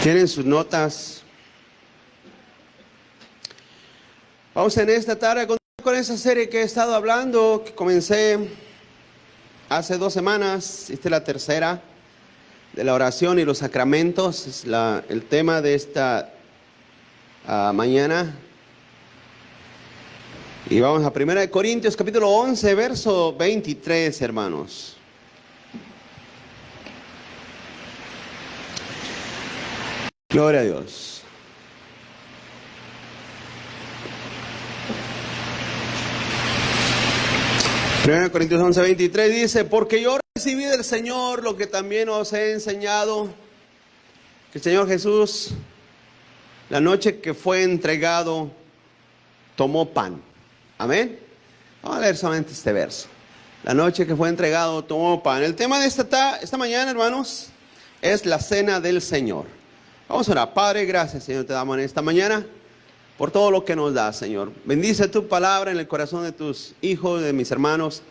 ¿Tienen sus notas? Vamos en esta tarde a continuar con esa serie que he estado hablando, que comencé hace 2 semanas. Esta es la tercera de la oración y los sacramentos. Es el tema de esta mañana. Y vamos a 1 Corintios capítulo 11, verso 23, hermanos. Gloria a Dios. Primero Corintios 11, 23 dice: porque yo recibí del Señor lo que también os he enseñado, que el Señor Jesús, la noche que fue entregado, tomó pan. Amén. Vamos a leer solamente este verso. La noche que fue entregado, tomó pan. El tema de esta mañana, hermanos, es la cena del Señor. Vamos a orar. Padre, gracias, Señor, te damos en esta mañana por todo lo que nos das, Señor. Bendice tu palabra en el corazón de tus hijos, de mis hermanos.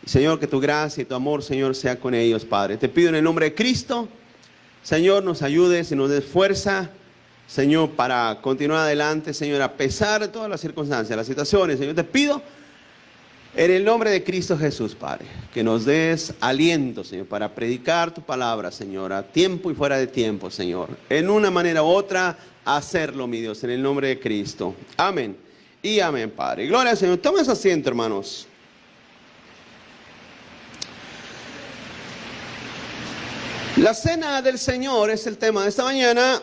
Y, Señor, que tu gracia y tu amor, Señor, sea con ellos, Padre. Te pido en el nombre de Cristo, Señor, nos ayudes y nos des fuerza, Señor, para continuar adelante, Señor, a pesar de todas las circunstancias, las situaciones. Señor, te pido en el nombre de Cristo Jesús, Padre, que nos des aliento, Señor, para predicar tu palabra, Señor, a tiempo y fuera de tiempo, Señor. En una manera u otra, hacerlo, mi Dios, en el nombre de Cristo. Amén y amén, Padre. Gloria al Señor. Toma ese asiento, hermanos. La cena del Señor es el tema de esta mañana.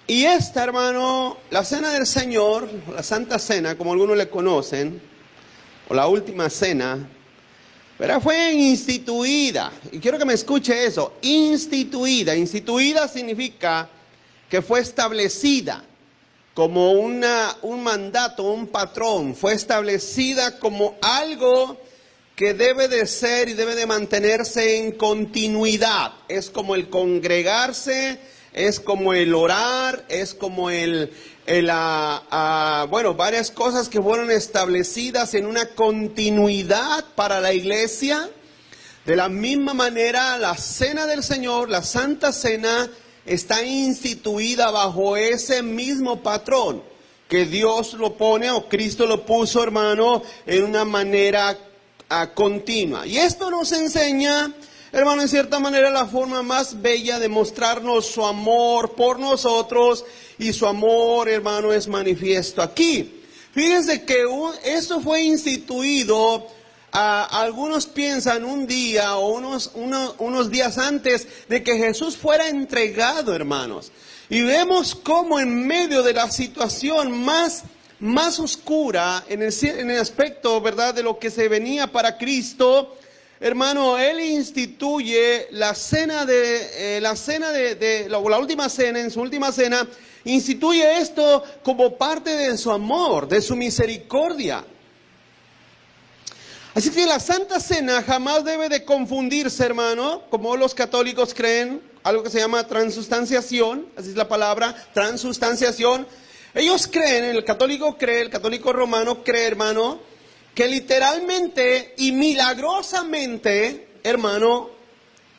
Y esta, hermano, la cena del Señor, la Santa Cena, como algunos le conocen, o la última cena, ¿verdad? Fue instituida. Y quiero que me escuche eso. Instituida. Instituida significa que fue establecida como un mandato, un patrón. Fue establecida como algo que debe de ser y debe de mantenerse en continuidad. Es como el congregarse, es como el orar, es como varias cosas que fueron establecidas en una continuidad para la iglesia. De la misma manera, la cena del Señor, la Santa Cena, está instituida bajo ese mismo patrón que Dios lo pone, o Cristo lo puso, hermano, en una manera continua. Y esto nos enseña, hermano, en cierta manera, la forma más bella de mostrarnos su amor por nosotros. Y su amor, hermano, es manifiesto aquí. Fíjense que esto fue instituido, algunos piensan un día o unos días antes de que Jesús fuera entregado, hermanos. Y vemos cómo en medio de la situación más oscura, en el aspecto, ¿verdad?, de lo que se venía para Cristo, hermano, Él instituye la última cena, en su última cena, instituye esto como parte de su amor, de su misericordia. Así que la Santa Cena jamás debe de confundirse, hermano, como los católicos creen, algo que se llama transustanciación, así es la palabra, transustanciación. Ellos creen, el católico romano cree, hermano, que literalmente y milagrosamente, hermano,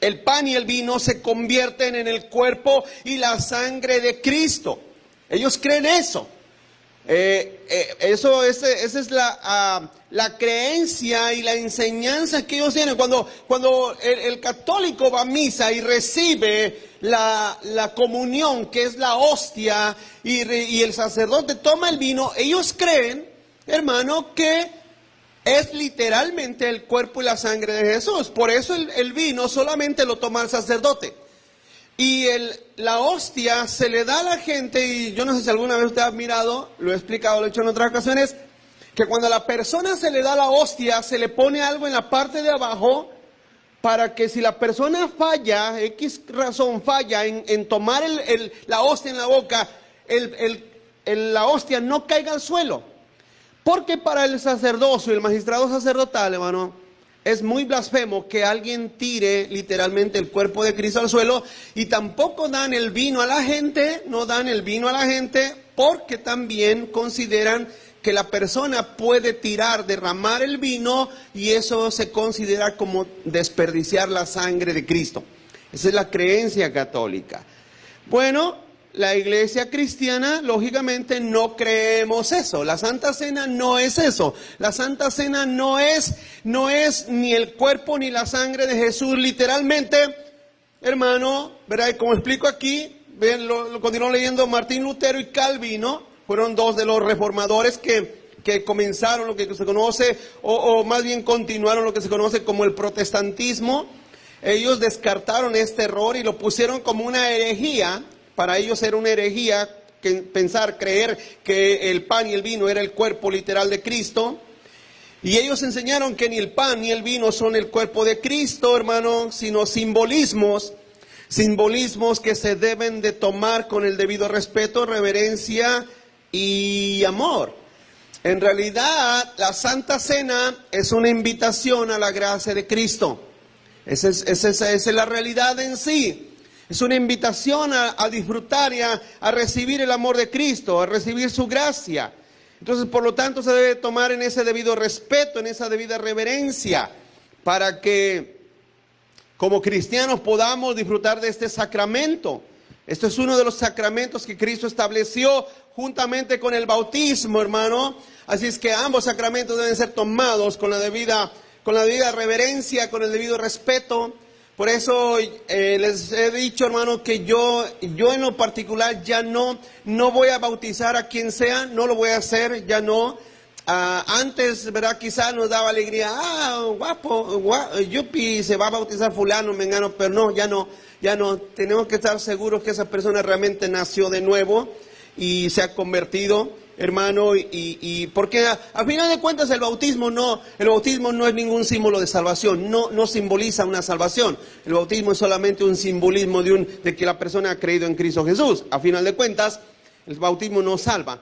el pan y el vino se convierten en el cuerpo y la sangre de Cristo. Ellos creen eso. Esa es la creencia y la enseñanza que ellos tienen. Cuando el católico va a misa y recibe la comunión, que es la hostia, y el sacerdote toma el vino, ellos creen, hermano, que es literalmente el cuerpo y la sangre de Jesús. Por eso el vino solamente lo toma el sacerdote. Y la hostia se le da a la gente, y yo no sé si alguna vez usted ha mirado, lo he explicado, lo he hecho en otras ocasiones, que cuando a la persona se le da la hostia, se le pone algo en la parte de abajo, para que si la persona falla, X razón falla en tomar la hostia en la boca, la hostia no caiga al suelo. Porque para el sacerdocio y el magistrado sacerdotal, hermano, es muy blasfemo que alguien tire literalmente el cuerpo de Cristo al suelo. Y tampoco dan el vino a la gente, no dan el vino a la gente, porque también consideran que la persona puede derramar el vino, y eso se considera como desperdiciar la sangre de Cristo. Esa es la creencia católica. Bueno, la iglesia cristiana, lógicamente, no creemos eso. La Santa Cena no es eso. La Santa Cena no es ni el cuerpo ni la sangre de Jesús. Literalmente, hermano, ¿verdad? Como explico aquí, ven, lo continúo leyendo, Martín Lutero y Calvino fueron dos de los reformadores que comenzaron lo que se conoce, o más bien continuaron lo que se conoce como el protestantismo. Ellos descartaron este error y lo pusieron como una herejía. Para ellos era una herejía creer que el pan y el vino era el cuerpo literal de Cristo. Y ellos enseñaron que ni el pan ni el vino son el cuerpo de Cristo, hermano, sino simbolismos que se deben de tomar con el debido respeto, reverencia y amor. En realidad, la Santa Cena es una invitación a la gracia de Cristo. Esa es la realidad en sí. Es una invitación a disfrutar y a recibir el amor de Cristo, a recibir su gracia. Entonces, por lo tanto, se debe tomar en ese debido respeto, en esa debida reverencia, para que como cristianos podamos disfrutar de este sacramento. Esto es uno de los sacramentos que Cristo estableció juntamente con el bautismo, hermano. Así es que ambos sacramentos deben ser tomados con la debida reverencia, con el debido respeto. Por eso les he dicho, hermano, que yo en lo particular ya no voy a bautizar a quien sea, no lo voy a hacer, ya no. Antes, ¿verdad? Quizás nos daba alegría, guapo, yupi, se va a bautizar fulano, mengano, pero no, ya no. Tenemos que estar seguros que esa persona realmente nació de nuevo y se ha convertido, hermano, y porque a final de cuentas el bautismo no es ningún símbolo de salvación, no simboliza una salvación. El bautismo es solamente un simbolismo de que la persona ha creído en Cristo Jesús. A final de cuentas, el bautismo no salva.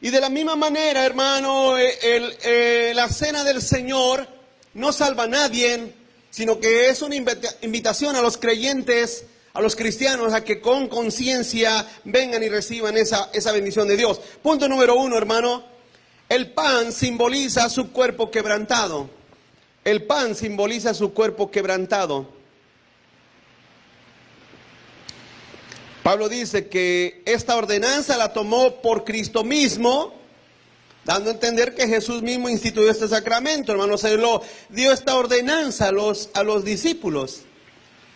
Y de la misma manera, hermano, la cena del Señor no salva a nadie, sino que es una invitación a los creyentes, a los cristianos, a que con conciencia vengan y reciban esa bendición de Dios. Punto número 1, hermano. El pan simboliza su cuerpo quebrantado. El pan simboliza su cuerpo quebrantado. Pablo dice que esta ordenanza la tomó por Cristo mismo, dando a entender que Jesús mismo instituyó este sacramento, hermano. Se lo dio esta ordenanza a los discípulos,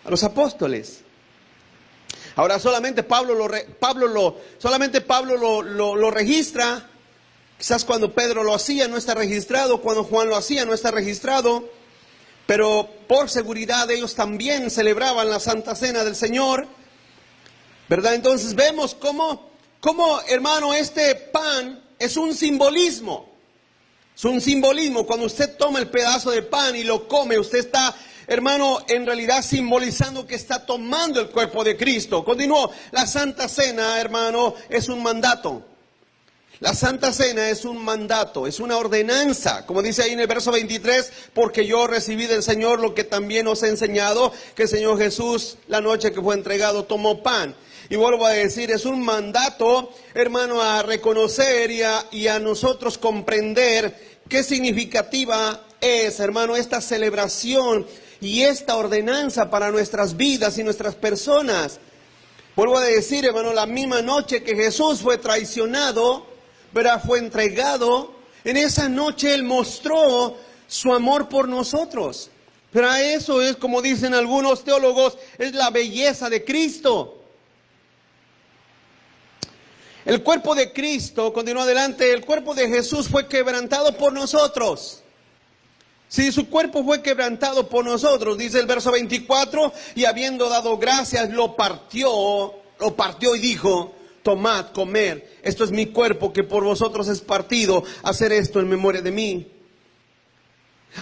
a los apóstoles. Ahora solamente Pablo lo registra. Quizás cuando Pedro lo hacía no está registrado, cuando Juan lo hacía no está registrado, pero por seguridad ellos también celebraban la Santa Cena del Señor, ¿verdad? Entonces vemos cómo, hermano, este pan es un simbolismo. Es un simbolismo. Cuando usted toma el pedazo de pan y lo come, usted está, hermano, en realidad simbolizando que está tomando el cuerpo de Cristo. Continuó. La Santa Cena, hermano, es un mandato. La Santa Cena es un mandato, es una ordenanza. Como dice ahí en el verso 23, porque yo recibí del Señor lo que también os he enseñado, que el Señor Jesús, la noche que fue entregado, tomó pan. Y vuelvo a decir, es un mandato, hermano, a reconocer y a nosotros comprender qué significativa es, hermano, esta celebración y esta ordenanza para nuestras vidas y nuestras personas. Vuelvo a decir, hermano, la misma noche que Jesús fue traicionado, ¿verdad? Fue entregado, en esa noche Él mostró su amor por nosotros. Pero eso es, como dicen algunos teólogos, es la belleza de Cristo. El cuerpo de Cristo, continúa adelante, el cuerpo de Jesús fue quebrantado por nosotros. Si su cuerpo fue quebrantado por nosotros, dice el verso 24, y habiendo dado gracias, lo partió y dijo, tomad, comed, esto es mi cuerpo que por vosotros es partido, hacer esto en memoria de mí.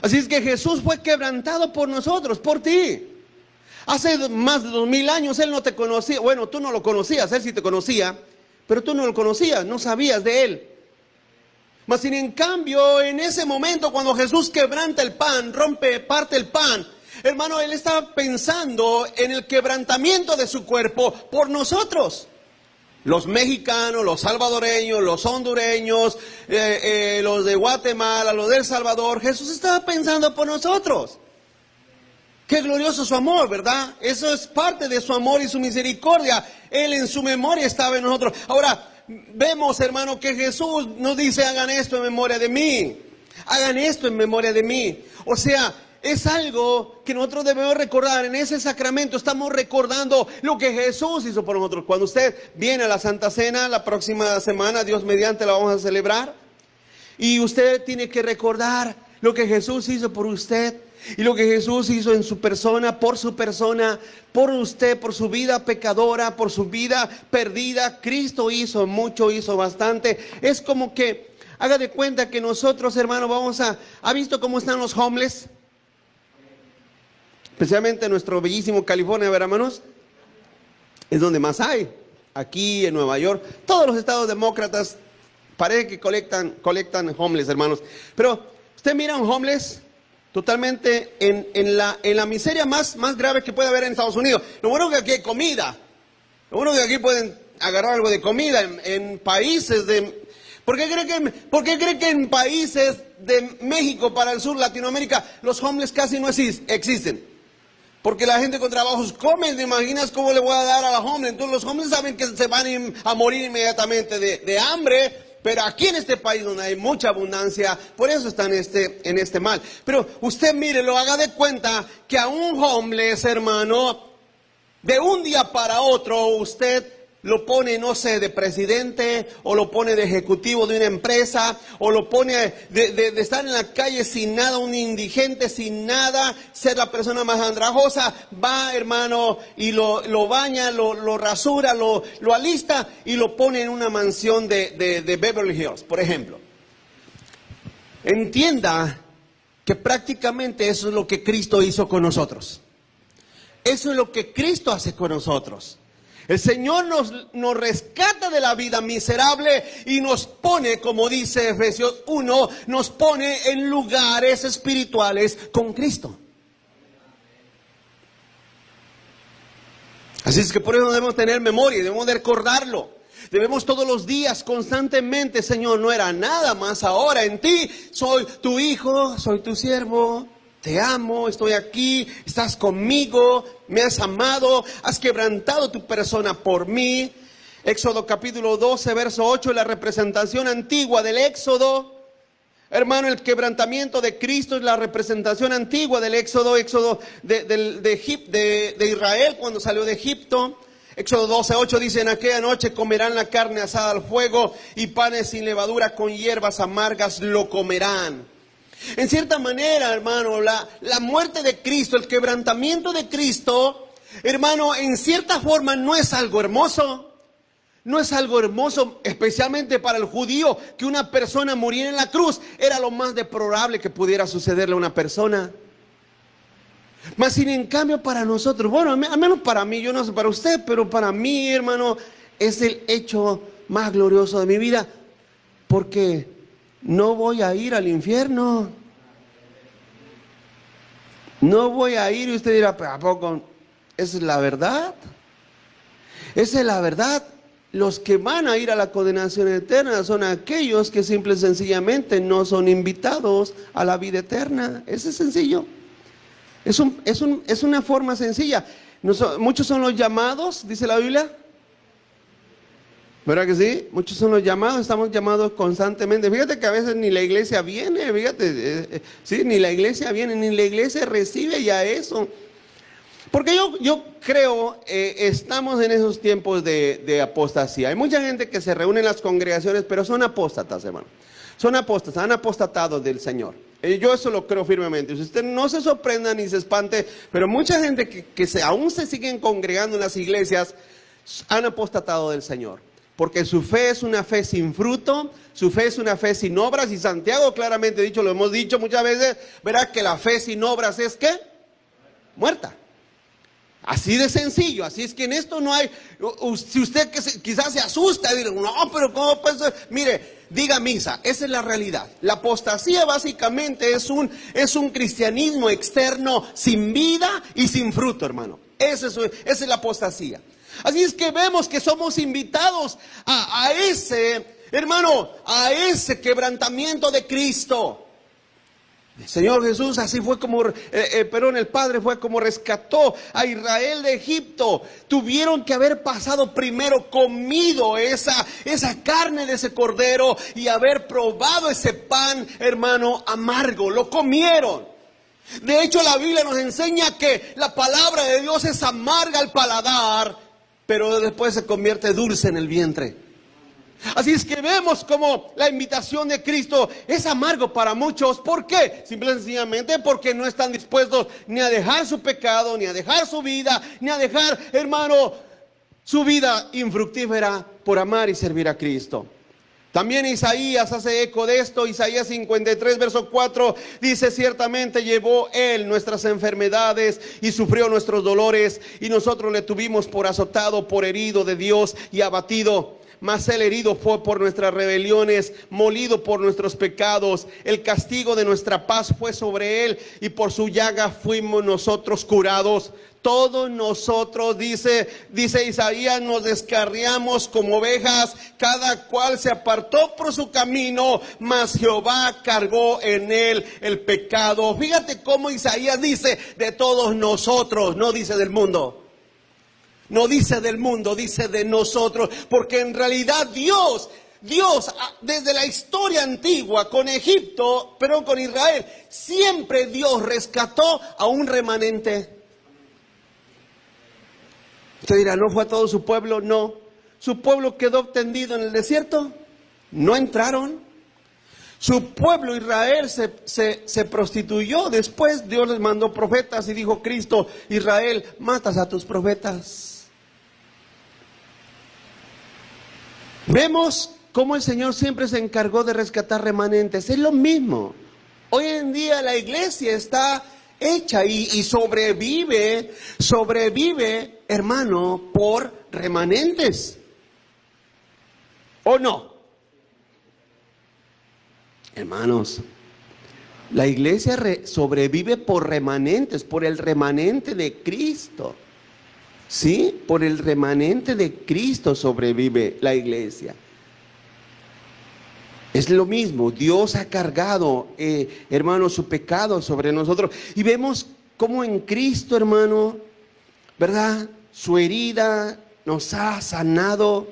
Así es que Jesús fue quebrantado por nosotros, por ti. Hace más de 2000 años Él no te conocía, bueno, tú no lo conocías, Él sí te conocía, pero tú no lo conocías, no sabías de Él. Mas sin en cambio, en ese momento cuando Jesús quebranta el pan, parte el pan, hermano, Él estaba pensando en el quebrantamiento de su cuerpo por nosotros. Los mexicanos, los salvadoreños, los hondureños, los de Guatemala, los de El Salvador, Jesús estaba pensando por nosotros. Qué glorioso su amor, ¿verdad? Eso es parte de su amor y su misericordia. Él en su memoria estaba en nosotros. Ahora, vemos, hermano, que Jesús nos dice, hagan esto en memoria de mí. Hagan esto en memoria de mí. O sea, es algo que nosotros debemos recordar. En ese sacramento estamos recordando lo que Jesús hizo por nosotros. Cuando usted viene a la Santa Cena, la próxima semana, Dios mediante, la vamos a celebrar. Y usted tiene que recordar lo que Jesús hizo por usted. Y lo que Jesús hizo en su persona, por usted, por su vida pecadora, por su vida perdida. Cristo hizo mucho, hizo bastante. Es como que, haga de cuenta que nosotros, hermano, ¿ha visto cómo están los homeless? Especialmente en nuestro bellísimo California, ¿verdad, hermanos? Es donde más hay. Aquí en Nueva York, todos los estados demócratas parece que colectan homeless, hermanos. Pero usted mira un homeless totalmente en la miseria más grave que puede haber en Estados Unidos. Lo bueno que aquí hay comida. Lo bueno que aquí pueden agarrar algo de comida en países de... ¿Por qué cree que en países de México para el sur, Latinoamérica, los homeless casi no existen? Porque la gente con trabajos come. ¿Te imaginas cómo le voy a dar a la homeless? Entonces los homeless saben que se van a morir inmediatamente de hambre. Pero aquí en este país donde hay mucha abundancia, por eso están en este mal. Pero usted mire, lo haga de cuenta que a un homeless, hermano, de un día para otro, usted lo pone, no sé, de presidente, o lo pone de ejecutivo de una empresa, o lo pone de estar en la calle sin nada, un indigente sin nada, ser la persona más andrajosa, va, hermano, y lo baña, lo rasura, lo alista, y lo pone en una mansión de Beverly Hills, por ejemplo. Entienda que prácticamente eso es lo que Cristo hizo con nosotros. Eso es lo que Cristo hace con nosotros. El Señor nos rescata de la vida miserable y nos pone, como dice Efesios 1, nos pone en lugares espirituales con Cristo. Así es que por eso debemos tener memoria, debemos de recordarlo. Debemos todos los días, constantemente, Señor, no era nada más ahora en ti. Soy tu hijo, soy tu siervo. Te amo, estoy aquí, estás conmigo, me has amado, has quebrantado tu persona por mí. Éxodo capítulo 12, verso 8, la representación antigua del Éxodo. Hermano, el quebrantamiento de Cristo es la representación antigua del Éxodo de Israel cuando salió de Egipto. Éxodo 12, 8 dice, en aquella noche comerán la carne asada al fuego y panes sin levadura con hierbas amargas lo comerán. En cierta manera, hermano, la muerte de Cristo, el quebrantamiento de Cristo, hermano, en cierta forma no es algo hermoso. No es algo hermoso, especialmente para el judío, que una persona muriera en la cruz. Era lo más deplorable que pudiera sucederle a una persona. Mas sin en cambio para nosotros, bueno, al menos para mí, yo no sé para usted, pero para mí, hermano, es el hecho más glorioso de mi vida. Porque no voy a ir al infierno. No voy a ir y usted dirá, ¿a poco? ¿Esa es la verdad? Esa es la verdad. Los que van a ir a la condenación eterna son aquellos que simple y sencillamente no son invitados a la vida eterna. Ese es sencillo. Es una forma sencilla. Muchos son los llamados, dice la Biblia. ¿Verdad que sí? Muchos son los llamados, estamos llamados constantemente. Fíjate que a veces ni la iglesia viene, fíjate, sí, ni la iglesia viene, ni la iglesia recibe ya eso. Porque yo creo, estamos en esos tiempos de apostasía. Hay mucha gente que se reúne en las congregaciones, pero son apóstatas, hermano. Son apóstatas, han apostatado del Señor. Yo eso lo creo firmemente. Usted no se sorprenda ni se espante, pero mucha gente que aún se siguen congregando en las iglesias han apostatado del Señor. Porque su fe es una fe sin fruto, su fe es una fe sin obras. Y Santiago claramente dicho, lo hemos dicho muchas veces, verá que la fe sin obras es ¿qué? Muerta. Así de sencillo. Así es que en esto no hay, si usted quizás se asusta y dice, no, pero ¿cómo puede ser? Mire, diga misa, esa es la realidad. La apostasía básicamente es un cristianismo externo sin vida y sin fruto, hermano. Esa es la apostasía. Así es que vemos que somos invitados a ese, hermano, a ese quebrantamiento de Cristo. El Señor Jesús así fue como, perdón, el Padre fue como rescató a Israel de Egipto. Tuvieron que haber pasado primero, comido esa carne de ese cordero y haber probado ese pan, hermano, amargo. Lo comieron. De hecho, la Biblia nos enseña que la palabra de Dios es amarga al paladar, pero después se convierte dulce en el vientre. Así es que vemos como la invitación de Cristo es amargo para muchos. ¿Por qué? Simple y sencillamente porque no están dispuestos ni a dejar su pecado, ni a dejar su vida, ni a dejar, hermano, su vida infructífera por amar y servir a Cristo. También Isaías hace eco de esto. Isaías 53, verso 4 dice: ciertamente llevó Él nuestras enfermedades y sufrió nuestros dolores, y nosotros le tuvimos por azotado, por herido de Dios y abatido. Mas Él herido fue por nuestras rebeliones, molido por nuestros pecados. El castigo de nuestra paz fue sobre Él, y por su llaga fuimos nosotros curados. Todos nosotros, dice Isaías, nos descarriamos como ovejas, cada cual se apartó por su camino, mas Jehová cargó en él el pecado. Fíjate cómo Isaías dice de todos nosotros, no dice del mundo. No dice del mundo, dice de nosotros, porque en realidad Dios desde la historia antigua con Egipto, pero con Israel, siempre Dios rescató a un remanente. Usted dirá, ¿no fue a todo su pueblo? No. ¿Su pueblo quedó tendido en el desierto? No entraron. Su pueblo Israel se prostituyó. Después Dios les mandó profetas y dijo Cristo: Israel, matas a tus profetas. Vemos cómo el Señor siempre se encargó de rescatar remanentes. Es lo mismo. Hoy en día la iglesia está hecha y sobrevive, hermano, por remanentes. ¿O no? Hermanos, la iglesia sobrevive por remanentes, por el remanente de Cristo. ¿Sí? Por el remanente de Cristo sobrevive la iglesia. Es lo mismo, Dios ha cargado, hermano, su pecado sobre nosotros. Y vemos cómo en Cristo, hermano, ¿verdad? Su herida nos ha sanado,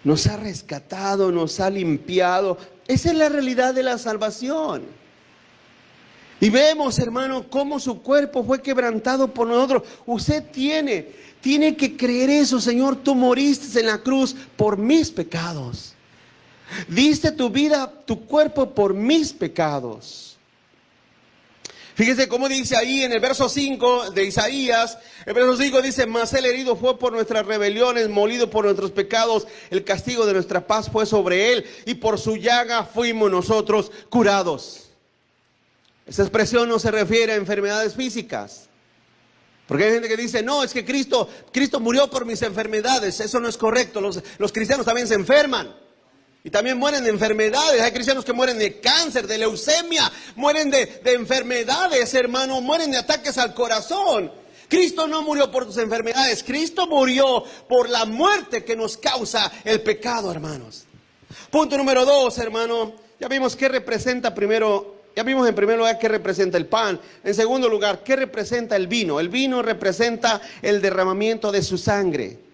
nos ha rescatado, nos ha limpiado. Esa es la realidad de la salvación. Y vemos, hermano, cómo su cuerpo fue quebrantado por nosotros. Usted tiene que creer eso. Señor, tú moriste en la cruz por mis pecados. Diste tu vida, tu cuerpo por mis pecados. Fíjese cómo dice ahí en el verso 5 de Isaías. El verso 5 dice: mas Él herido fue por nuestras rebeliones, molido por nuestros pecados. El castigo de nuestra paz fue sobre Él, y por su llaga fuimos nosotros curados. Esta expresión no se refiere a enfermedades físicas. Porque hay gente que dice: no, es que Cristo murió por mis enfermedades. Eso no es correcto. Los cristianos también se enferman. Y también mueren de enfermedades. Hay cristianos que mueren de cáncer, de leucemia. Mueren de enfermedades, hermano. Mueren de ataques al corazón. Cristo no murió por tus enfermedades. Cristo murió por la muerte que nos causa el pecado, hermanos. Punto número 2, hermano. Ya vimos qué representa primero. Ya vimos en primer lugar qué representa el pan. En segundo lugar, qué representa el vino. El vino representa el derramamiento de su sangre.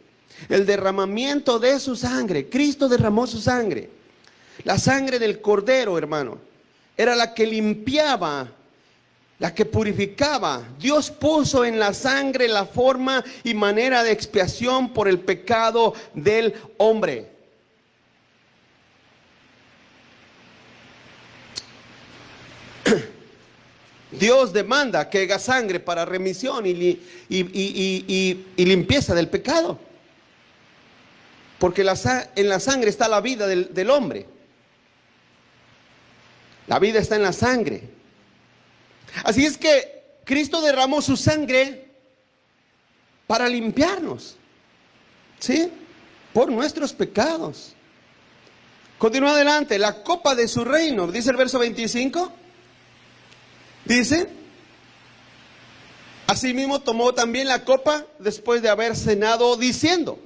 El derramamiento de su sangre. Cristo derramó su sangre. La sangre del cordero, hermano, era la que limpiaba, la que purificaba. Dios puso en la sangre la forma y manera de expiación por el pecado del hombre. Dios demanda que haga sangre para remisión y limpieza del pecado. Porque en la sangre está la vida del hombre. La vida está en la sangre. Así es que Cristo derramó su sangre para limpiarnos, ¿sí? Por nuestros pecados. Continúa adelante, la copa de su reino, dice el verso 25. Dice: asimismo tomó también la copa después de haber cenado, diciendo,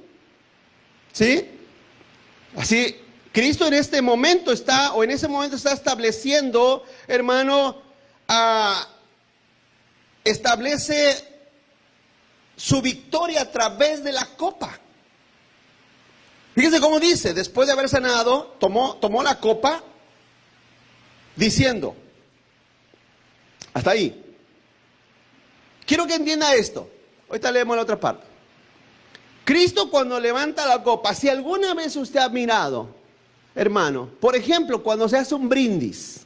¿sí? Así, Cristo en ese momento está estableciendo, hermano, establece su victoria a través de la copa. Fíjense cómo dice, después de haber sanado, tomó la copa, diciendo, hasta ahí. Quiero que entienda esto. Ahorita leemos la otra parte. Cristo cuando levanta la copa, si alguna vez usted ha mirado, hermano, por ejemplo, cuando se hace un brindis,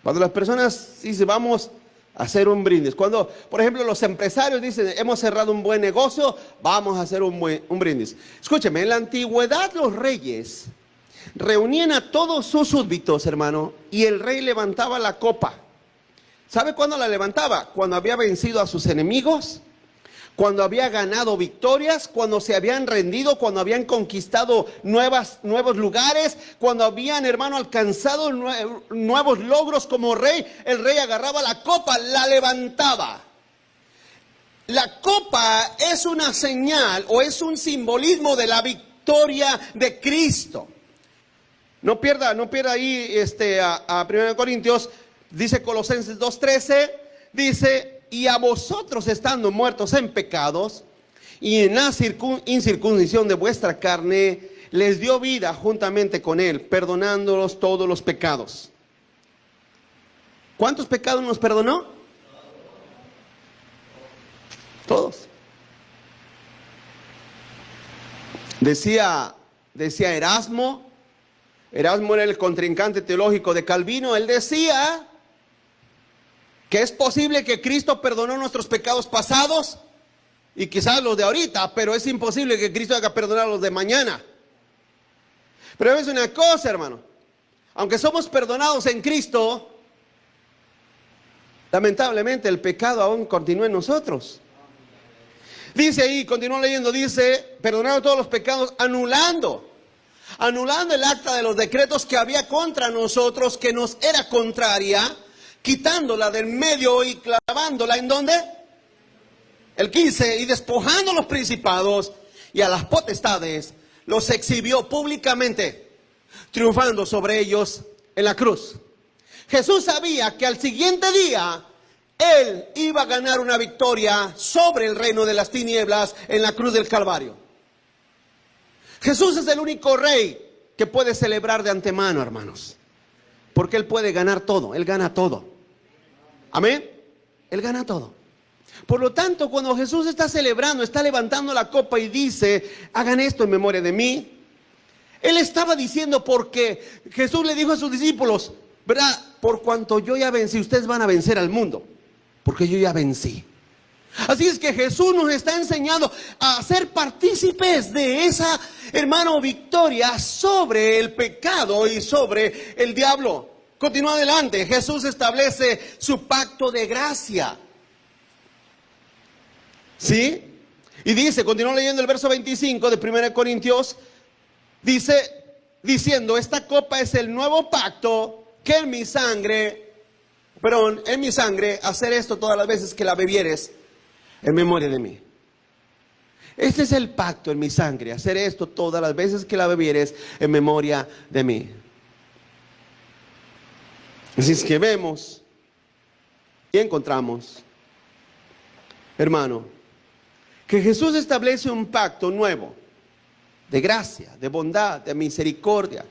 cuando las personas dicen, vamos a hacer un brindis, cuando, por ejemplo, los empresarios dicen, hemos cerrado un buen negocio, vamos a hacer un brindis. Escúcheme, en la antigüedad los reyes reunían a todos sus súbditos, hermano, y el rey levantaba la copa. ¿Sabe cuándo la levantaba? Cuando había vencido a sus enemigos, cuando había ganado victorias, cuando se habían rendido, cuando habían conquistado nuevos lugares, cuando habían, hermano, alcanzado nuevos logros como rey. El rey agarraba la copa, la levantaba. La copa es una señal o es un simbolismo de la victoria de Cristo. No pierda ahí a 1 Corintios, dice Colosenses 2:13, dice, y a vosotros estando muertos en pecados y en la incircuncisión de vuestra carne, les dio vida juntamente con él, perdonándolos todos los pecados. ¿Cuántos pecados nos perdonó? Todos. Decía Erasmo era el contrincante teológico de Calvino, él decía que es posible que Cristo perdonó nuestros pecados pasados y quizás los de ahorita, pero es imposible que Cristo haga perdonar los de mañana. Pero es una cosa, hermano, aunque somos perdonados en Cristo, lamentablemente el pecado aún continúa en nosotros. Dice ahí, continúa leyendo, dice, perdonando todos los pecados, anulando el acta de los decretos que había contra nosotros, que nos era contraria, quitándola del medio y clavándola, ¿en dónde? El 15, y despojando a los principados y a las potestades, los exhibió públicamente, triunfando sobre ellos en la cruz. Jesús sabía que al siguiente día, Él iba a ganar una victoria sobre el reino de las tinieblas en la cruz del Calvario. Jesús es el único rey que puede celebrar de antemano, hermanos. Porque Él puede ganar todo, Él gana todo. Amén. Él gana todo. Por lo tanto, cuando Jesús está celebrando, está levantando la copa y dice, hagan esto en memoria de mí. Él estaba diciendo, porque Jesús le dijo a sus discípulos, ¿verdad? Por cuanto yo ya vencí, ustedes van a vencer al mundo, porque yo ya vencí. Así es que Jesús nos está enseñando a ser partícipes de esa, hermano, victoria sobre el pecado y sobre el diablo. Continúa adelante. Jesús establece su pacto de gracia. ¿Sí? Y dice, continúa leyendo el verso 25 de 1 Corintios, dice, diciendo, esta copa es el nuevo pacto que en mi sangre, hacer esto todas las veces que la bebieres en memoria de mí. Este es el pacto en mi sangre, hacer esto todas las veces que la bebieres en memoria de mí. Así es que vemos y encontramos, hermano, que Jesús establece un pacto nuevo de gracia, de bondad, de misericordia.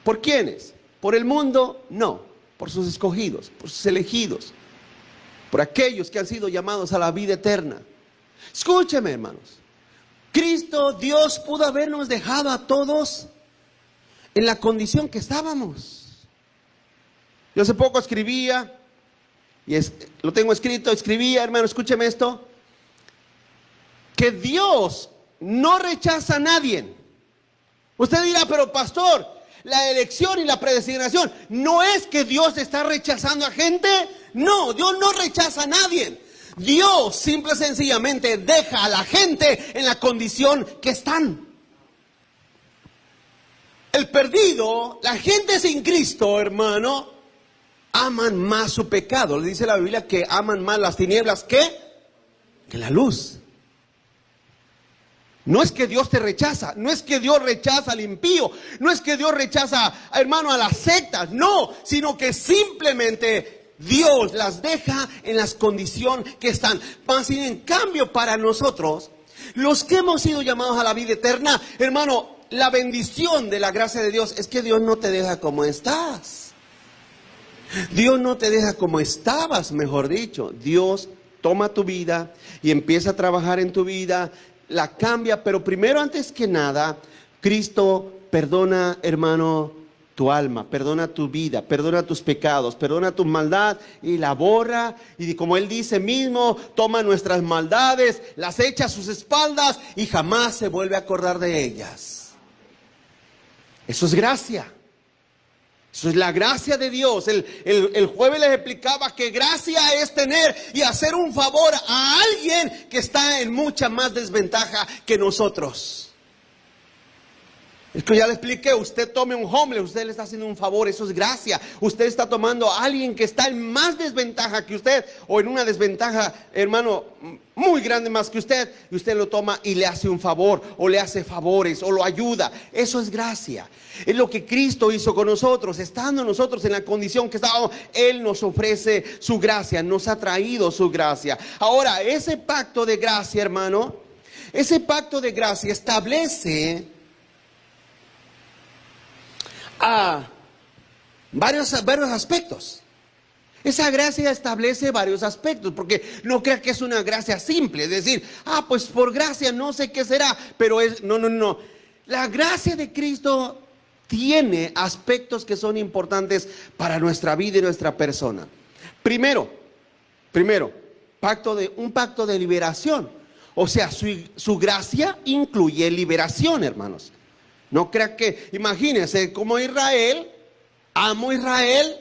¿Por quiénes? ¿Por el mundo? No, por sus escogidos, por sus elegidos, por aquellos que han sido llamados a la vida eterna. Escúcheme, hermanos, Cristo, Dios, pudo habernos dejado a todos en la condición que estábamos. Yo hace poco escribía, lo tengo escrito, hermano, escúcheme esto, que Dios no rechaza a nadie. Usted dirá, pero pastor, la elección y la predestinación, ¿no es que Dios está rechazando a gente? No, Dios no rechaza a nadie. Dios simple y sencillamente deja a la gente en la condición que están. El perdido, la gente sin Cristo, hermano, aman más su pecado. Le dice la Biblia que aman más las tinieblas que la luz. No es que Dios te rechaza, no es que Dios rechaza al impío, no es que Dios rechaza, hermano, a las sectas, no, sino que simplemente Dios las deja en las condiciones que están. Mas, sin en cambio, para nosotros, los que hemos sido llamados a la vida eterna, hermano, la bendición de la gracia de Dios es que Dios no te deja como estás. Dios no te deja como estabas, mejor dicho. Dios toma tu vida y empieza a trabajar en tu vida, la cambia, pero primero, antes que nada, Cristo perdona, hermano, tu alma, perdona tu vida, perdona tus pecados, perdona tu maldad y la borra. Y como Él dice mismo, toma nuestras maldades, las echa a sus espaldas y jamás se vuelve a acordar de ellas. Eso es gracia. Eso es la gracia de Dios. El jueves les explicaba que gracia es tener y hacer un favor a alguien que está en mucha más desventaja que nosotros. Es que ya le expliqué, usted tome un homeless, usted le está haciendo un favor, eso es gracia. Usted está tomando a alguien que está en más desventaja que usted, o en una desventaja, hermano, muy grande más que usted, y usted lo toma y le hace un favor, o le hace favores, o lo ayuda. Eso es gracia. Es lo que Cristo hizo con nosotros, estando nosotros en la condición que estábamos. Él nos ofrece su gracia, nos ha traído su gracia. Ahora, ese pacto de gracia, hermano, ese pacto de gracia establece varios aspectos. Esa gracia establece varios aspectos, porque no crea que es una gracia simple, es decir, pues por gracia no sé qué será, pero no. La gracia de Cristo tiene aspectos que son importantes para nuestra vida y nuestra persona. Primero, un pacto de liberación. O sea, su gracia incluye liberación, hermanos. No crea que, imagínense, como Israel, amo a Israel,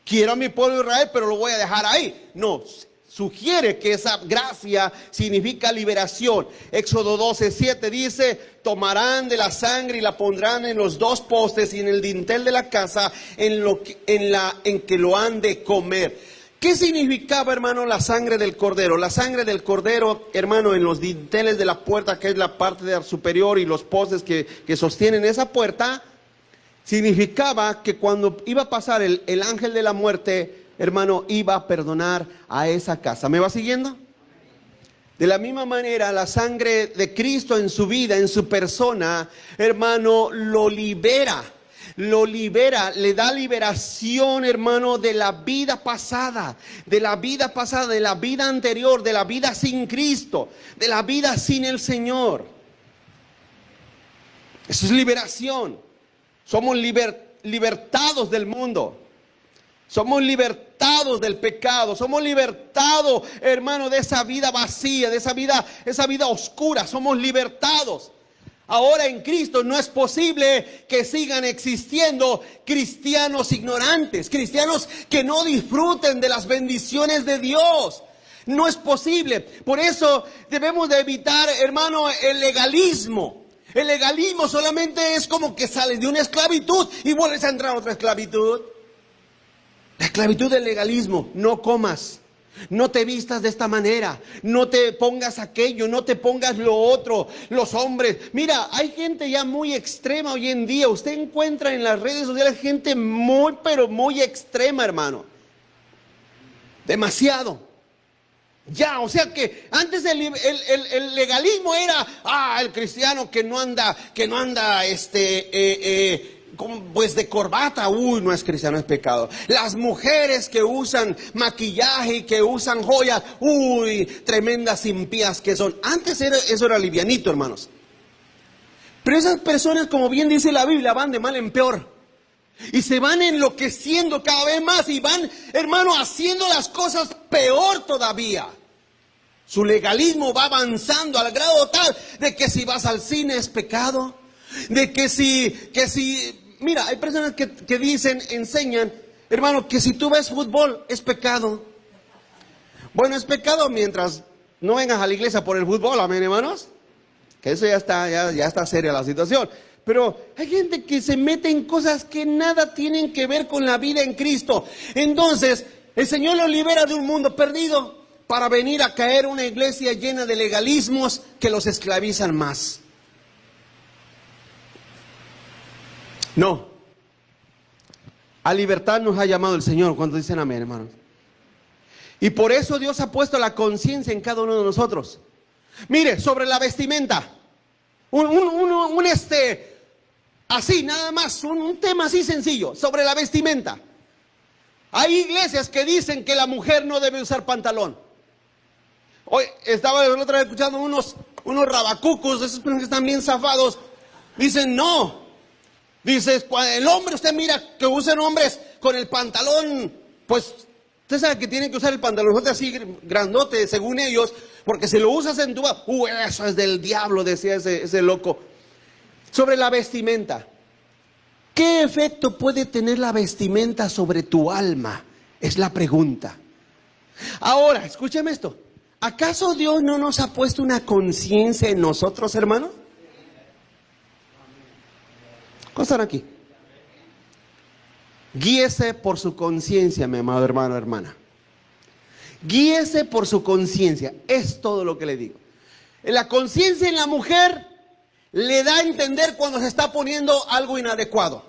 quiero a mi pueblo Israel, pero lo voy a dejar ahí. No, sugiere que esa gracia significa liberación. Éxodo 12:7 dice, tomarán de la sangre y la pondrán en los dos postes y en el dintel de la casa en que lo han de comer. ¿Qué significaba, hermano, la sangre del cordero? La sangre del cordero, hermano, en los dinteles de la puerta, que es la parte superior, y los postes que sostienen esa puerta, significaba que cuando iba a pasar el ángel de la muerte, hermano, iba a perdonar a esa casa. ¿Me va siguiendo? De la misma manera, la sangre de Cristo en su vida, en su persona, hermano, lo libera, le da liberación, hermano, de la vida pasada, de la vida anterior, de la vida sin Cristo, de la vida sin el Señor. Eso es liberación. Somos libertados del mundo. Somos libertados del pecado. Somos libertados, hermano, de esa vida vacía, de esa vida oscura. Somos libertados. Ahora en Cristo no es posible que sigan existiendo cristianos ignorantes, cristianos que no disfruten de las bendiciones de Dios. No es posible. Por eso debemos de evitar, hermano, el legalismo. El legalismo solamente es como que sales de una esclavitud y vuelves a entrar a otra esclavitud. La esclavitud del legalismo: no comas, no te vistas de esta manera, no te pongas aquello, no te pongas lo otro. Los hombres, mira, hay gente ya muy extrema hoy en día. Usted encuentra en las redes sociales gente muy, pero muy extrema, hermano. Demasiado. Ya, o sea que antes el legalismo era, el cristiano que no anda, pues de corbata, no es cristiano, es pecado. Las mujeres que usan maquillaje y que usan joyas, tremendas impías que son. Antes eso era livianito, hermanos. Pero esas personas, como bien dice la Biblia, van de mal en peor. Y se van enloqueciendo cada vez más y van, hermano, haciendo las cosas peor todavía. Su legalismo va avanzando al grado tal de que si vas al cine es pecado. De que si mira, hay personas que enseñan, hermano, que si tú ves fútbol es pecado. Bueno, es pecado mientras no vengas a la iglesia por el fútbol, amén, hermanos. Que eso ya está seria la situación. Pero hay gente que se mete en cosas que nada tienen que ver con la vida en Cristo. Entonces, el Señor los libera de un mundo perdido para venir a caer una iglesia llena de legalismos que los esclavizan más. No. A libertad nos ha llamado el Señor. Cuando dicen amén, hermanos. Y por eso Dios ha puesto la conciencia en cada uno de nosotros. Mire, sobre la vestimenta. Así, nada más, un tema así sencillo, sobre la vestimenta. Hay iglesias que dicen que la mujer no debe usar pantalón. Hoy estaba la otra vez escuchando unos rabacucos, esos que están bien zafados. Dicen, no. Dices, el hombre, usted mira que usan hombres con el pantalón, pues, usted sabe que tienen que usar el pantalón así grandote, según ellos, porque si lo usas en tu... eso es del diablo, decía ese loco. Sobre la vestimenta. ¿Qué efecto puede tener la vestimenta sobre tu alma? Es la pregunta. Ahora, escúcheme esto. ¿Acaso Dios no nos ha puesto una conciencia en nosotros, hermanos? ¿Cómo están aquí? Guíese por su conciencia, mi amado hermano, hermana. Guíese por su conciencia. Es todo lo que le digo. La conciencia en la mujer le da a entender cuando se está poniendo algo inadecuado.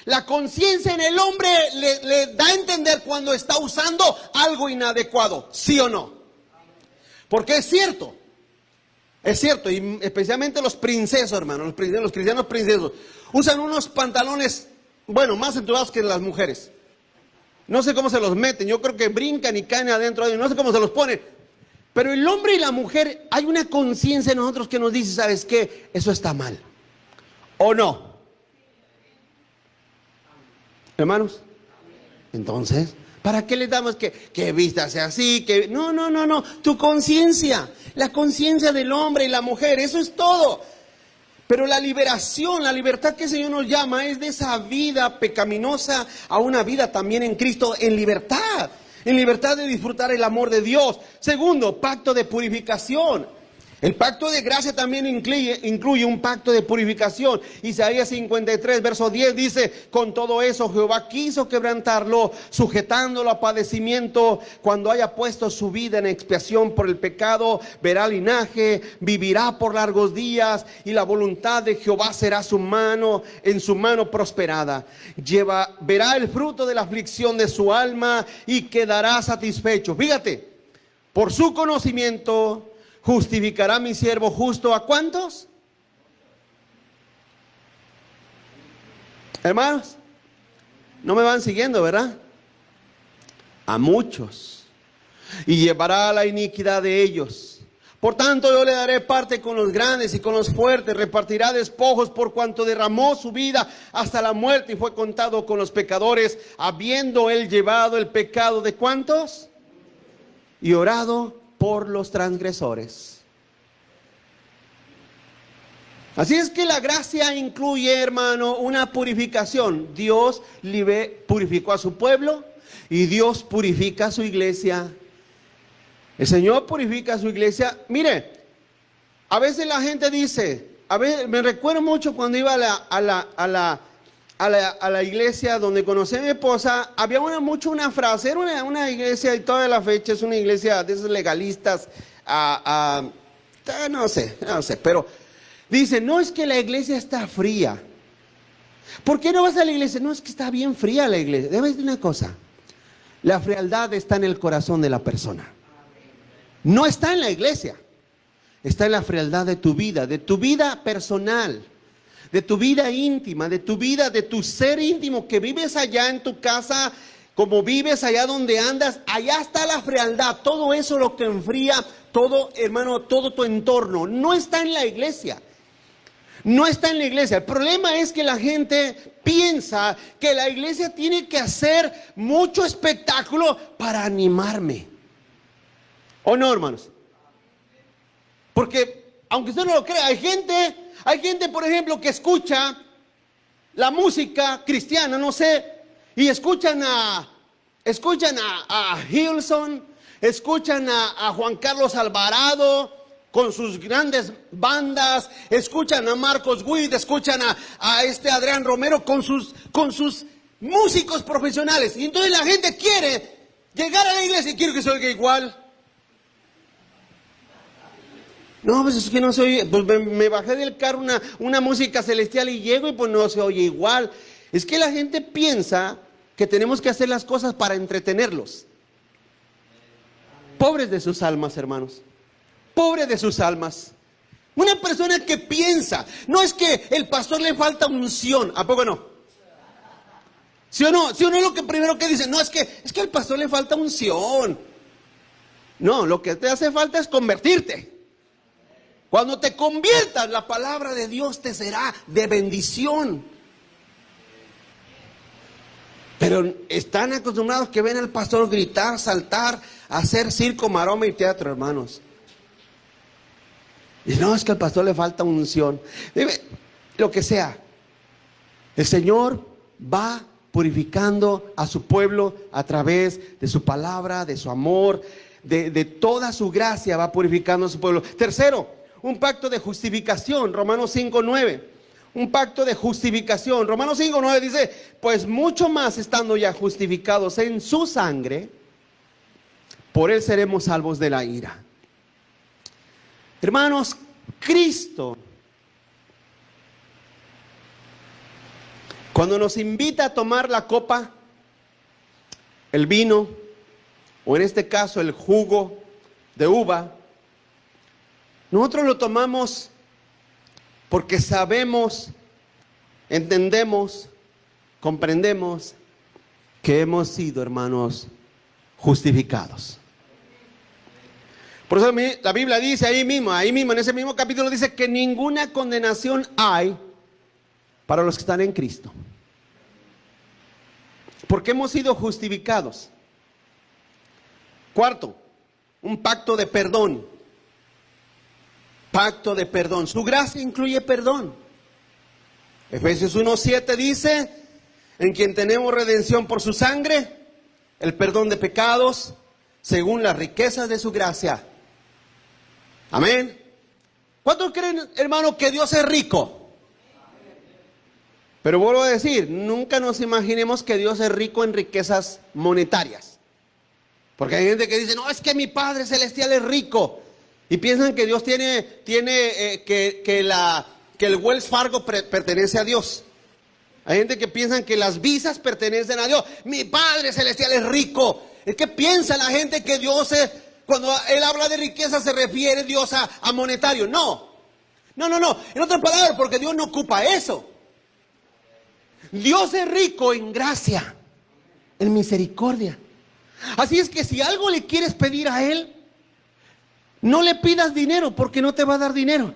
La conciencia en el hombre le da a entender cuando está usando algo inadecuado. ¿Sí o no? Porque es cierto, y especialmente los princesos, hermanos, los cristianos princesos, usan unos pantalones, bueno, más entubados que las mujeres. No sé cómo se los meten, yo creo que brincan y caen adentro, no sé cómo se los ponen. Pero el hombre y la mujer, hay una conciencia en nosotros que nos dice, ¿sabes qué? Eso está mal. ¿O no? Hermanos, entonces, ¿para qué le damos que vístase así? No. Tu conciencia, la conciencia del hombre y la mujer, eso es todo. Pero la liberación, la libertad que el Señor nos llama es de esa vida pecaminosa a una vida también en Cristo en libertad. En libertad de disfrutar el amor de Dios. Segundo, pacto de purificación. El pacto de gracia también incluye un pacto de purificación. Isaías 53, verso 10 dice, con todo eso Jehová quiso quebrantarlo, sujetándolo a padecimiento. Cuando haya puesto su vida en expiación por el pecado, verá linaje, vivirá por largos días, y la voluntad de Jehová será en su mano prosperada. Verá el fruto de la aflicción de su alma y quedará satisfecho. Fíjate, por su conocimiento justificará mi siervo justo. ¿A cuántos? Hermanos, no me van siguiendo, ¿verdad? A muchos. Y llevará la iniquidad de ellos. Por tanto, yo le daré parte con los grandes y con los fuertes. Repartirá despojos por cuanto derramó su vida hasta la muerte y fue contado con los pecadores, habiendo él llevado el pecado de ¿cuántos? Y orado por los transgresores. Así es que la gracia incluye, hermano, una purificación. Dios purificó a su pueblo y Dios purifica a su iglesia. El Señor purifica a su iglesia. Mire, a veces la gente dice, me recuerdo mucho cuando iba a la iglesia donde conocí a mi esposa, había una frase, era una iglesia, y toda la fecha es una iglesia de esos legalistas, no sé, pero dice, no es que la iglesia está fría. ¿Por qué no vas a la iglesia? No, es que está bien fría la iglesia. Debes decir una cosa, la frialdad está en el corazón de la persona. No está en la iglesia, está en la frialdad de tu vida personal, de tu vida íntima, de tu ser íntimo, que vives allá en tu casa, como vives allá donde andas, allá está la frialdad, todo eso lo que enfría, todo, hermano, todo tu entorno, no está en la iglesia. No está en la iglesia. El problema es que la gente piensa que la iglesia tiene que hacer mucho espectáculo para animarme. ¿O no, hermanos? Porque, aunque usted no lo crea, hay gente, por ejemplo, que escucha la música cristiana, no sé, y escuchan a Hillsong, escuchan a Juan Carlos Alvarado con sus grandes bandas, escuchan a Marcos Witt, escuchan a Adrián Romero con sus músicos profesionales. Y entonces la gente quiere llegar a la iglesia y quiere que se oiga igual. No, pues es que no se oye, pues me bajé del carro una música celestial y llego y pues no se oye igual. Es que la gente piensa que tenemos que hacer las cosas para entretenerlos. Pobres de sus almas, hermanos. Pobres de sus almas. Una persona que piensa, no es que el pastor le falta unción, ¿a poco no? ¿Sí o no? ¿Sí o no? Lo que primero que dice, no, es que al pastor le falta unción. No, lo que te hace falta es convertirte. Cuando te conviertas, la palabra de Dios te será de bendición. Pero están acostumbrados que ven al pastor gritar, saltar, hacer circo, maroma y teatro, hermanos. Y no, es que al pastor le falta unción. Lo que sea. El Señor va purificando a su pueblo a través de su palabra, de su amor, de toda su gracia va purificando a su pueblo. Tercero, un pacto de justificación, Romanos 5:9. Un pacto de justificación. Romanos 5:9 dice, pues mucho más estando ya justificados en su sangre, por él seremos salvos de la ira. Hermanos, Cristo, cuando nos invita a tomar la copa, el vino, o en este caso el jugo de uva, nosotros lo tomamos porque sabemos, entendemos, comprendemos que hemos sido, hermanos, justificados. Por eso la Biblia dice ahí mismo, en ese mismo capítulo dice que ninguna condenación hay para los que están en Cristo. Porque hemos sido justificados. Cuarto, un pacto de perdón. Pacto de perdón. Su gracia incluye perdón. Efesios 1:7 dice, en quien tenemos redención por su sangre, el perdón de pecados, según las riquezas de su gracia. Amén. ¿Cuántos creen, hermano, que Dios es rico? Pero vuelvo a decir, nunca nos imaginemos que Dios es rico en riquezas monetarias. Porque hay gente que dice, no, es que mi Padre Celestial es rico. Y piensan que Dios que el Wells Fargo pertenece a Dios. Hay gente que piensa que las visas pertenecen a Dios. Mi Padre Celestial es rico. Es que piensa la gente que Dios es, cuando Él habla de riqueza se refiere Dios a monetario. No. En otras palabras, porque Dios no ocupa eso. Dios es rico en gracia, en misericordia. Así es que si algo le quieres pedir a Él, no le pidas dinero porque no te va a dar dinero.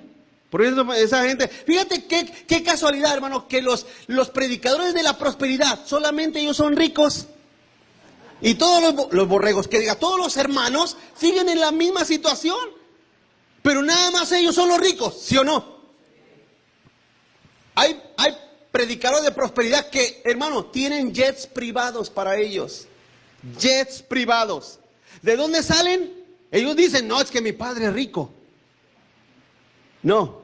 Por eso esa gente, fíjate qué casualidad, hermano, que los predicadores de la prosperidad, solamente ellos son ricos. Y todos los borregos, todos los hermanos siguen en la misma situación. Pero nada más ellos son los ricos, ¿sí o no? Hay predicadores de prosperidad que, hermano, tienen jets privados para ellos. Jets privados. ¿De dónde salen? Ellos dicen, no, es que mi padre es rico. No.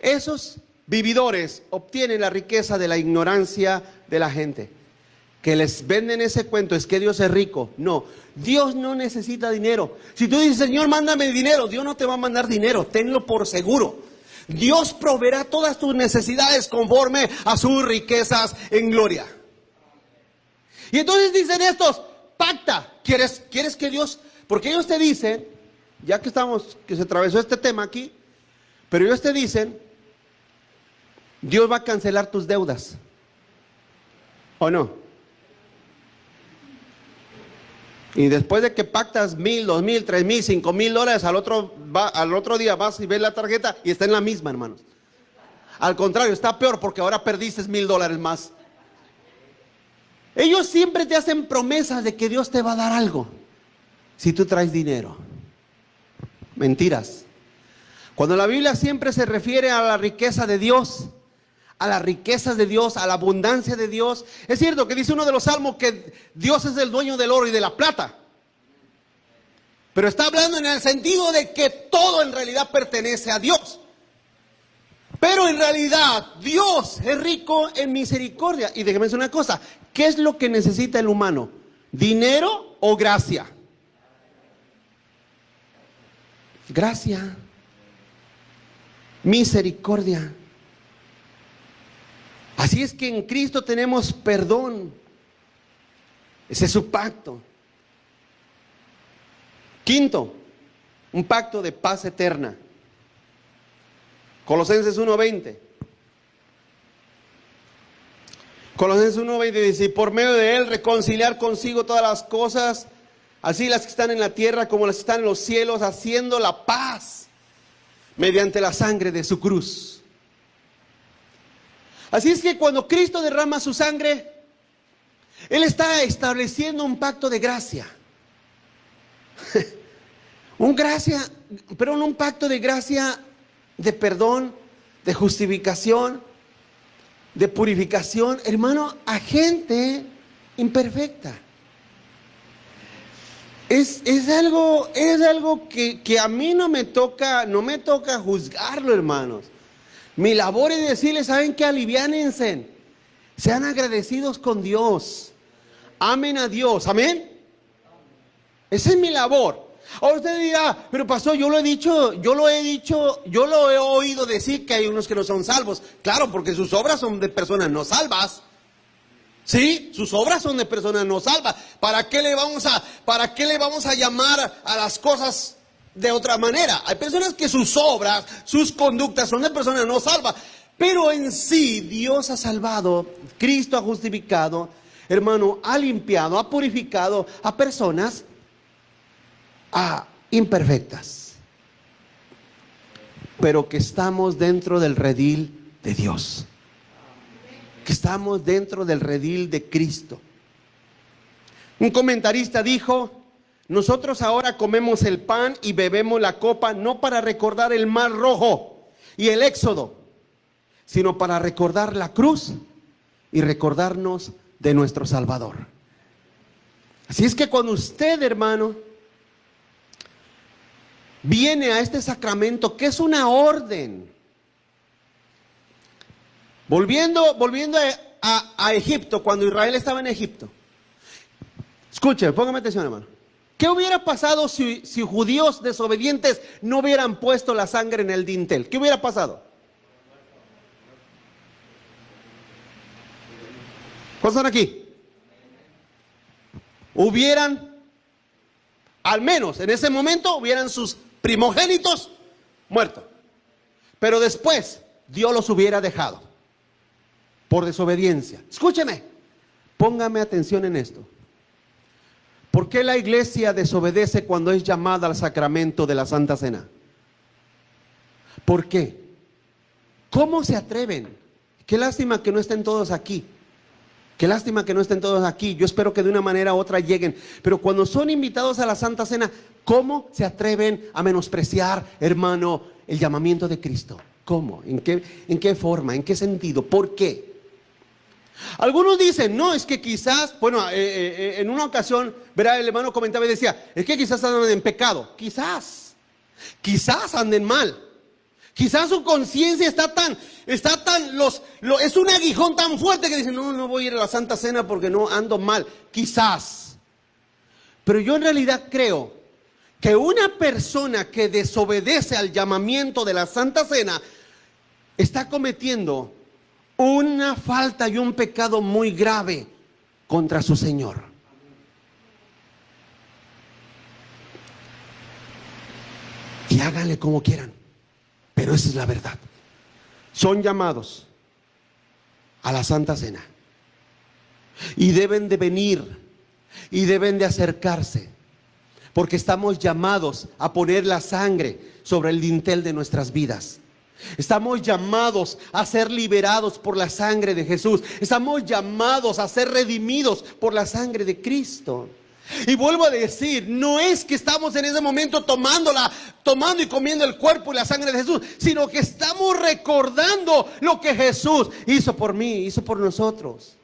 Esos vividores obtienen la riqueza de la ignorancia de la gente. Que les venden ese cuento, es que Dios es rico. No, Dios no necesita dinero. Si tú dices, Señor, mándame dinero, Dios no te va a mandar dinero, tenlo por seguro. Dios proveerá todas tus necesidades conforme a sus riquezas en gloria. Y entonces dicen estos, pacta. ¿Quieres que Dios? Porque ellos te dicen, ya que se atravesó este tema aquí, pero ellos te dicen, Dios va a cancelar tus deudas. ¿O no? Y después de que pactas $1,000, $2,000, $3,000, $5,000, al otro día vas y ves la tarjeta y está en la misma, hermanos. Al contrario, está peor porque ahora perdiste $1,000 más. Ellos siempre te hacen promesas de que Dios te va a dar algo si tú traes dinero. Mentiras. Cuando la Biblia siempre se refiere a la riqueza de Dios, a las riquezas de Dios, a la abundancia de Dios. Es cierto que dice uno de los salmos que Dios es el dueño del oro y de la plata. Pero está hablando en el sentido de que todo en realidad pertenece a Dios. Pero en realidad Dios es rico en misericordia. Y déjeme decir una cosa, ¿qué es lo que necesita el humano? ¿Dinero o gracia? Gracia. Misericordia. Así es que en Cristo tenemos perdón. Ese es su pacto. Quinto, un pacto de paz eterna. Colosenses 1:20. Colosenses 1:20 dice, y por medio de él reconciliar consigo todas las cosas, así las que están en la tierra como las que están en los cielos, haciendo la paz mediante la sangre de su cruz. Así es que cuando Cristo derrama su sangre, Él está estableciendo un pacto de gracia. Pero no un pacto de gracia, de perdón, de justificación, de purificación, hermano, a gente imperfecta. Es algo que a mí no me toca juzgarlo, hermanos. Mi labor es decirles, ¿saben qué? Aliviánense. Sean agradecidos con Dios. Amen a Dios. Amén. Esa es mi labor. Ahora usted dirá, pero pastor, yo lo he oído decir que hay unos que no son salvos. Claro, porque sus obras son de personas no salvas. Sí, sus obras son de personas no salvas. ¿Para qué le vamos a llamar a las cosas de otra manera? Hay personas que sus obras, sus conductas son de personas no salvas. Pero en sí, Dios ha salvado, Cristo ha justificado, hermano, ha limpiado, ha purificado a personas imperfectas. Pero que estamos dentro del redil de Dios. Que estamos dentro del redil de Cristo. Un comentarista dijo, nosotros ahora comemos el pan y bebemos la copa no para recordar el mar rojo y el éxodo, sino para recordar la cruz y recordarnos de nuestro Salvador. Así es que cuando usted, hermano, viene a este sacramento, que es una orden, volviendo a Egipto, cuando Israel estaba en Egipto. Escuche, póngame atención, hermano. ¿Qué hubiera pasado si judíos desobedientes no hubieran puesto la sangre en el dintel? ¿Qué hubiera pasado? ¿Cuántos están aquí? Al menos en ese momento, hubieran sus primogénitos muertos. Pero después, Dios los hubiera dejado por desobediencia. Escúcheme, póngame atención en esto. ¿Por qué la iglesia desobedece cuando es llamada al sacramento de la Santa Cena? ¿Por qué? ¿Cómo se atreven? Qué lástima que no estén todos aquí. Qué lástima que no estén todos aquí. Yo espero que de una manera u otra lleguen. Pero cuando son invitados a la Santa Cena, ¿cómo se atreven a menospreciar, hermano, el llamamiento de Cristo? ¿Cómo? ¿En qué forma? ¿En qué sentido? ¿Por qué? Algunos dicen, no, es que quizás, en una ocasión, verá, el hermano comentaba y decía, es que quizás andan en pecado. Quizás anden mal. Quizás su conciencia es un aguijón tan fuerte que dicen, no voy a ir a la Santa Cena porque no ando mal. Quizás. Pero yo en realidad creo que una persona que desobedece al llamamiento de la Santa Cena está cometiendo una falta y un pecado muy grave contra su Señor. Y háganle como quieran, pero esa es la verdad. Son llamados a la Santa Cena y deben de venir y deben de acercarse, porque estamos llamados a poner la sangre sobre el dintel de nuestras vidas. Estamos llamados a ser liberados por la sangre de Jesús. Estamos llamados a ser redimidos por la sangre de Cristo. Y vuelvo a decir, no es que estamos en ese momento tomando y comiendo el cuerpo y la sangre de Jesús, sino que estamos recordando lo que Jesús hizo por mí, hizo por nosotros.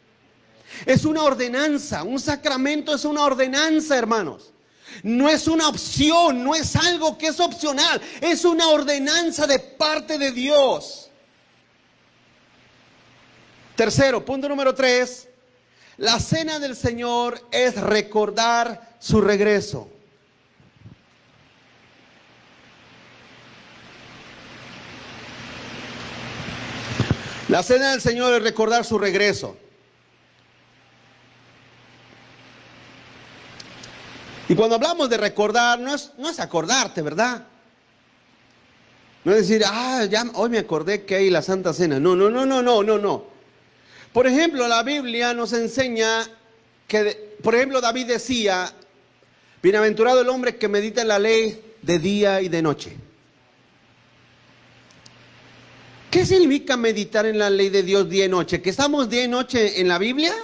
Es una ordenanza, un sacramento es una ordenanza, hermanos. No es una opción, no es algo que es opcional, es una ordenanza de parte de Dios. Tercero, punto número 3, la cena del Señor es recordar su regreso. La cena del Señor es recordar su regreso. Y cuando hablamos de recordar, no es acordarte, ¿verdad? No es decir, ya hoy me acordé que hay la Santa Cena. No, no, no, no, no, no, no. Por ejemplo, la Biblia nos enseña que, por ejemplo, David decía, bienaventurado el hombre que medita en la ley de día y de noche. ¿Qué significa meditar en la ley de Dios día y noche? ¿Que estamos día y noche en la Biblia?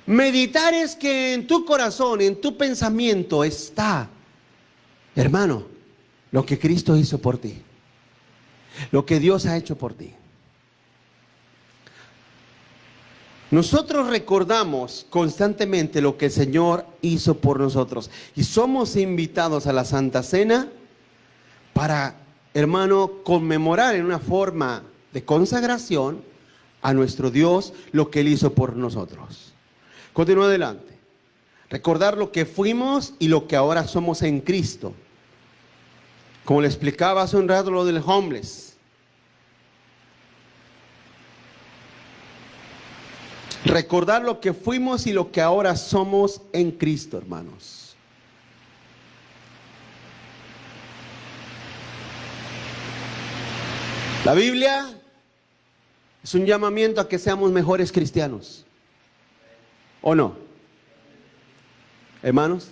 Meditar es que en tu corazón, en tu pensamiento está, hermano, lo que Cristo hizo por ti, lo que Dios ha hecho por ti. Nosotros recordamos constantemente lo que el Señor hizo por nosotros y somos invitados a la Santa Cena para, hermano, conmemorar en una forma de consagración a nuestro Dios lo que Él hizo por nosotros. Continúa adelante. Recordar lo que fuimos y lo que ahora somos en Cristo. Como le explicaba hace un rato lo del homeless. Recordar lo que fuimos y lo que ahora somos en Cristo, hermanos. La Biblia es un llamamiento a que seamos mejores cristianos. ¿O no? Hermanos,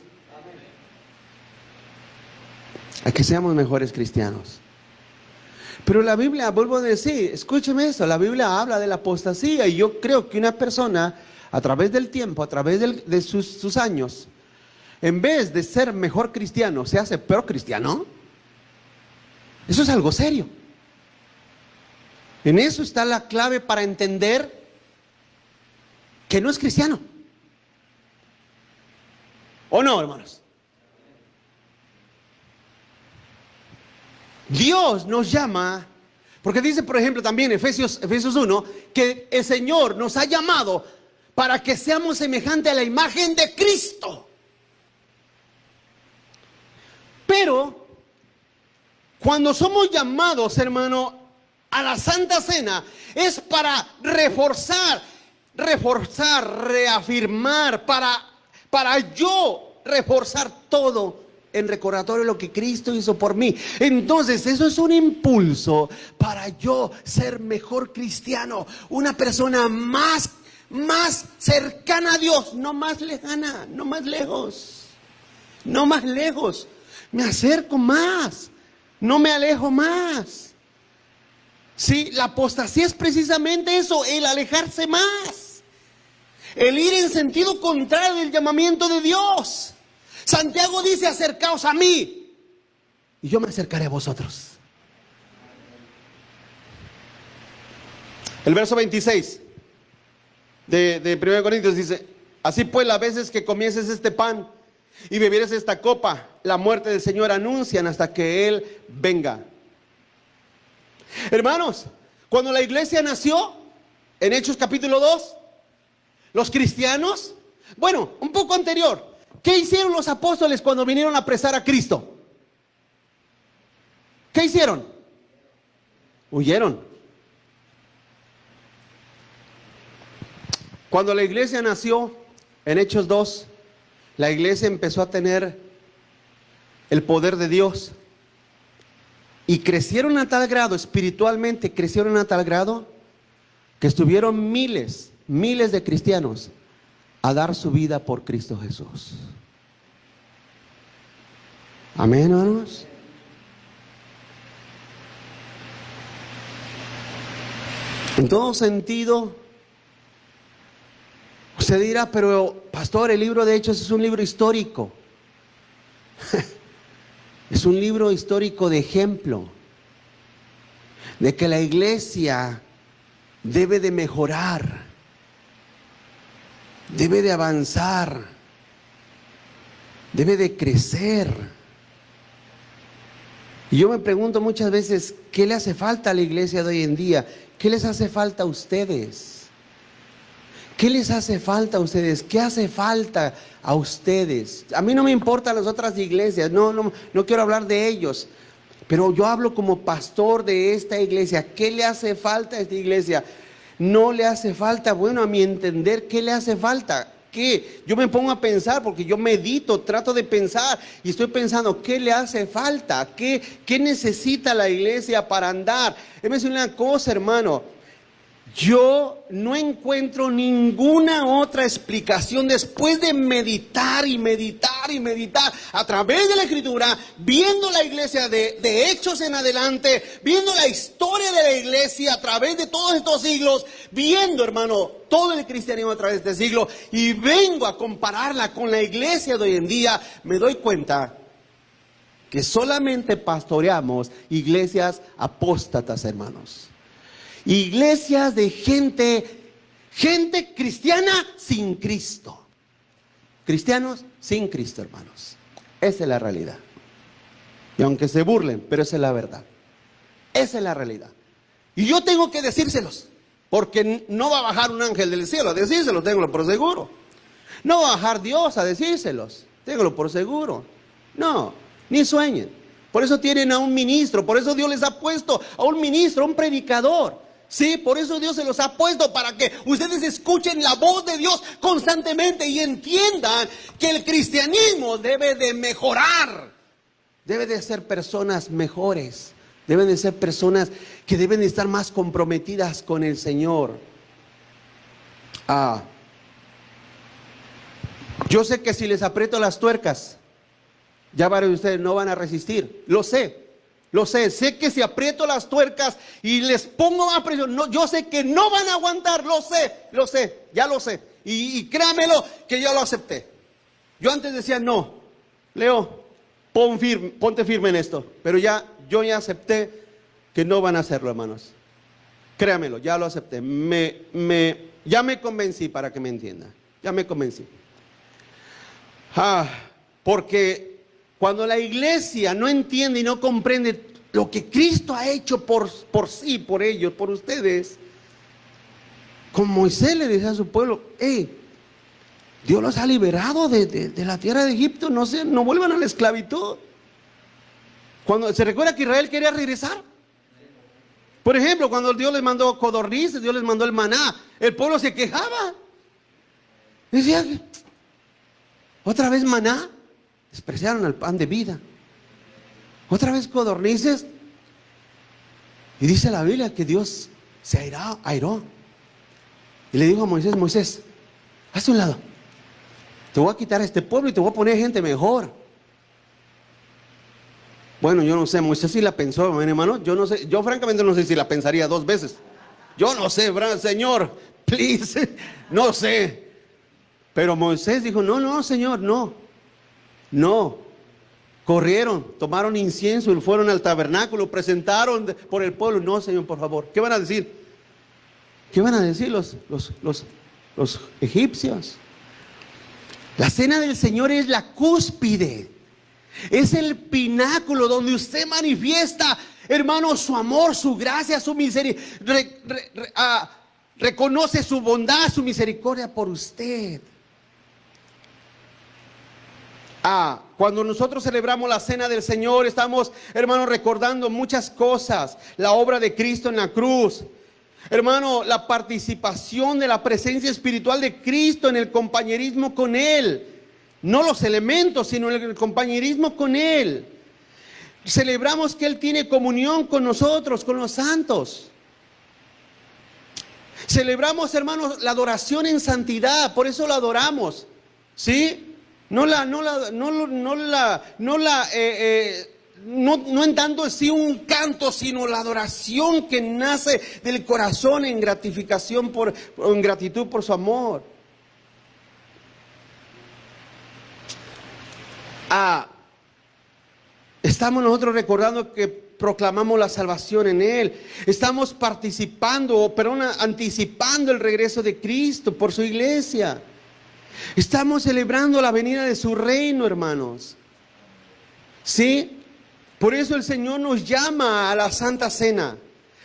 a que seamos mejores cristianos. Pero la Biblia, vuelvo a decir, escúcheme esto, la Biblia habla de la apostasía y yo creo que una persona a través del tiempo, a través de sus años, en vez de ser mejor cristiano, se hace peor cristiano. Eso es algo serio. En eso está la clave para entender que no es cristiano. ¿O no, hermanos? Dios nos llama, porque dice, por ejemplo, también Efesios 1, que el Señor nos ha llamado para que seamos semejantes a la imagen de Cristo. Pero, cuando somos llamados, hermano, a la Santa Cena, es para reforzar, reafirmar, para yo reforzar todo en recordatorio de lo que Cristo hizo por mí. Entonces eso es un impulso para yo ser mejor cristiano, una persona más cercana a Dios, no más lejana, no más lejos, no más lejos. Me acerco más, no me alejo más. Sí, la apostasía es precisamente eso, el alejarse más, el ir en sentido contrario del llamamiento de Dios. Santiago dice, acercaos a mí y yo me acercaré a vosotros. El verso 26 de 1 Corintios dice, así pues las veces que comieses este pan y bebieres esta copa, la muerte del Señor anuncian hasta que Él venga. Hermanos, cuando la iglesia nació, en Hechos capítulo 2, los cristianos, bueno, un poco anterior, ¿qué hicieron los apóstoles cuando vinieron a apresar a Cristo? ¿Qué hicieron? Huyeron. Cuando la iglesia nació, en Hechos 2, la iglesia empezó a tener el poder de Dios. Y crecieron a tal grado, espiritualmente crecieron a tal grado, que estuvieron miles de cristianos a dar su vida por Cristo Jesús. Amén, hermanos. En todo sentido, usted dirá, pero pastor, el libro de Hechos es un libro histórico. Es un libro histórico de ejemplo de que la iglesia debe de mejorar, debe de avanzar, debe de crecer. Y yo me pregunto muchas veces, ¿qué le hace falta a la iglesia de hoy en día? ¿Qué les hace falta a ustedes? ¿Qué les hace falta a ustedes? ¿Qué hace falta a ustedes? A mí no me importan las otras iglesias, no quiero hablar de ellos, pero yo hablo como pastor de esta iglesia. ¿Qué le hace falta a esta iglesia? No le hace falta, bueno, a mi entender, ¿qué le hace falta? qué? Yo me pongo a pensar porque yo medito, trato de pensar y estoy pensando, ¿qué le hace falta? ¿Qué necesita la iglesia para andar? Déjame decir una cosa, hermano. Yo no encuentro ninguna otra explicación después de meditar y meditar y meditar a través de la Escritura, viendo la iglesia de Hechos en adelante, viendo la historia de la iglesia a través de todos estos siglos, viendo, hermano, todo el cristianismo a través de este siglo, y vengo a compararla con la iglesia de hoy en día, me doy cuenta que solamente pastoreamos iglesias apóstatas, hermanos. Iglesias de gente cristiana sin Cristo. Cristianos sin Cristo, hermanos. Esa es la realidad. Y aunque se burlen, pero esa es la verdad. Esa es la realidad. Y yo tengo que decírselos, porque no va a bajar un ángel del cielo a decírselos, ténganlo por seguro. No va a bajar Dios a decírselos, ténganlo por seguro. No, ni sueñen. Por eso tienen a un ministro, por eso Dios les ha puesto a un ministro, a un predicador. Sí, por eso Dios se los ha puesto, para que ustedes escuchen la voz de Dios constantemente y entiendan que el cristianismo debe de mejorar. Debe de ser personas mejores. Deben de ser personas que deben de estar más comprometidas con el Señor. Yo sé que si les aprieto las tuercas, ya varios de ustedes no van a resistir. Lo sé. Sé que si aprieto las tuercas y les pongo más presión, no, yo sé que no van a aguantar, ya lo sé. Y créamelo que yo lo acepté. Yo antes decía, no, Leo, ponte firme en esto. Pero yo ya acepté que no van a hacerlo, hermanos. Créamelo, ya lo acepté. Ya me convencí, para que me entienda. Ya me convencí. Porque cuando la iglesia no entiende y no comprende lo que Cristo ha hecho por sí, por ellos, por ustedes, como Moisés le decía a su pueblo, Dios los ha liberado de la tierra de Egipto, no vuelvan a la esclavitud. Cuando se recuerda que Israel quería regresar. Por ejemplo, cuando Dios les mandó codornices, Dios les mandó el maná, el pueblo se quejaba. Decía, otra vez maná. Despreciaron al pan de vida. Otra vez codornices. Y dice la Biblia que Dios se airó. Y le dijo a Moisés, Moisés, hazte un lado. Te voy a quitar a este pueblo y te voy a poner gente mejor. Bueno, yo no sé, Moisés sí la pensó, hermano. Yo no sé, yo francamente no sé si la pensaría 2 veces. Yo no sé, Señor, please, no sé. Pero Moisés dijo, no, Señor, no. Corrieron, tomaron incienso y fueron al tabernáculo, presentaron por el pueblo. No, Señor, por favor. ¿Qué van a decir? ¿Qué van a decir los egipcios? La cena del Señor es la cúspide. Es el pináculo donde usted manifiesta, hermano, su amor, su gracia, su misericordia. Reconoce su bondad, su misericordia por usted. Cuando nosotros celebramos la cena del Señor, estamos, hermano, recordando muchas cosas. La obra de Cristo en la cruz. Hermano, la participación de la presencia espiritual de Cristo en el compañerismo con Él. No los elementos, sino el compañerismo con Él. Celebramos que Él tiene comunión con nosotros, con los santos. Celebramos, hermanos, la adoración en santidad, por eso la adoramos. ¿Sí? No en tanto así un canto, sino la adoración que nace del corazón en gratificación en gratitud por su amor. Estamos nosotros recordando que proclamamos la salvación en Él. Estamos anticipando el regreso de Cristo por su iglesia. Estamos celebrando la venida de su reino, hermanos. ¿Sí? Por eso el Señor nos llama a la Santa Cena.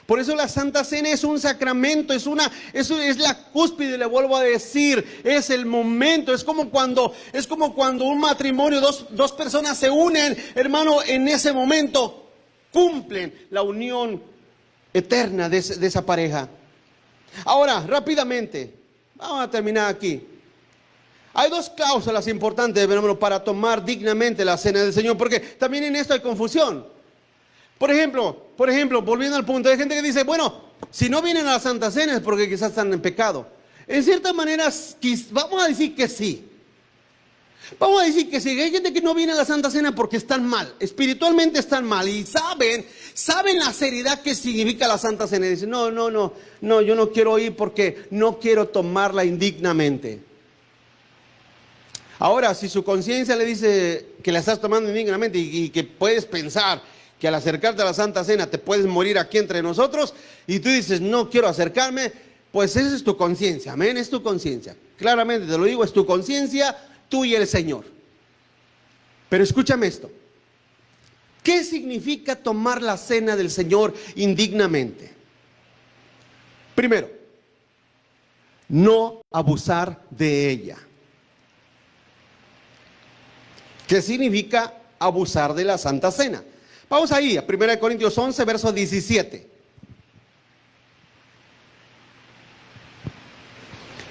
Por eso la Santa Cena es un sacramento, eso es la cúspide, le vuelvo a decir, es el momento, es como cuando un matrimonio, dos personas se unen, hermano, en ese momento cumplen la unión eterna de esa pareja. Ahora, rápidamente, vamos a terminar aquí. Hay dos cláusulas importantes, hermano, para tomar dignamente la cena del Señor, porque también en esto hay confusión. Por ejemplo, volviendo al punto, hay gente que dice, bueno, si no vienen a la Santa Cena es porque quizás están en pecado. En cierta manera, vamos a decir que sí. Vamos a decir que sí. Hay gente que no viene a la Santa Cena porque están mal, espiritualmente están mal y saben la seriedad que significa la Santa Cena. Y dicen, no, yo no quiero ir porque no quiero tomarla indignamente. Ahora, si su conciencia le dice que la estás tomando indignamente y que puedes pensar que al acercarte a la Santa Cena te puedes morir aquí entre nosotros, y tú dices, no quiero acercarme, pues esa es tu conciencia, amén, es tu conciencia. Claramente te lo digo, es tu conciencia, tú y el Señor. Pero escúchame esto. ¿Qué significa tomar la cena del Señor indignamente? Primero, no abusar de ella. ¿Qué significa abusar de la Santa Cena? Vamos ahí a 1 Corintios 11, verso 17.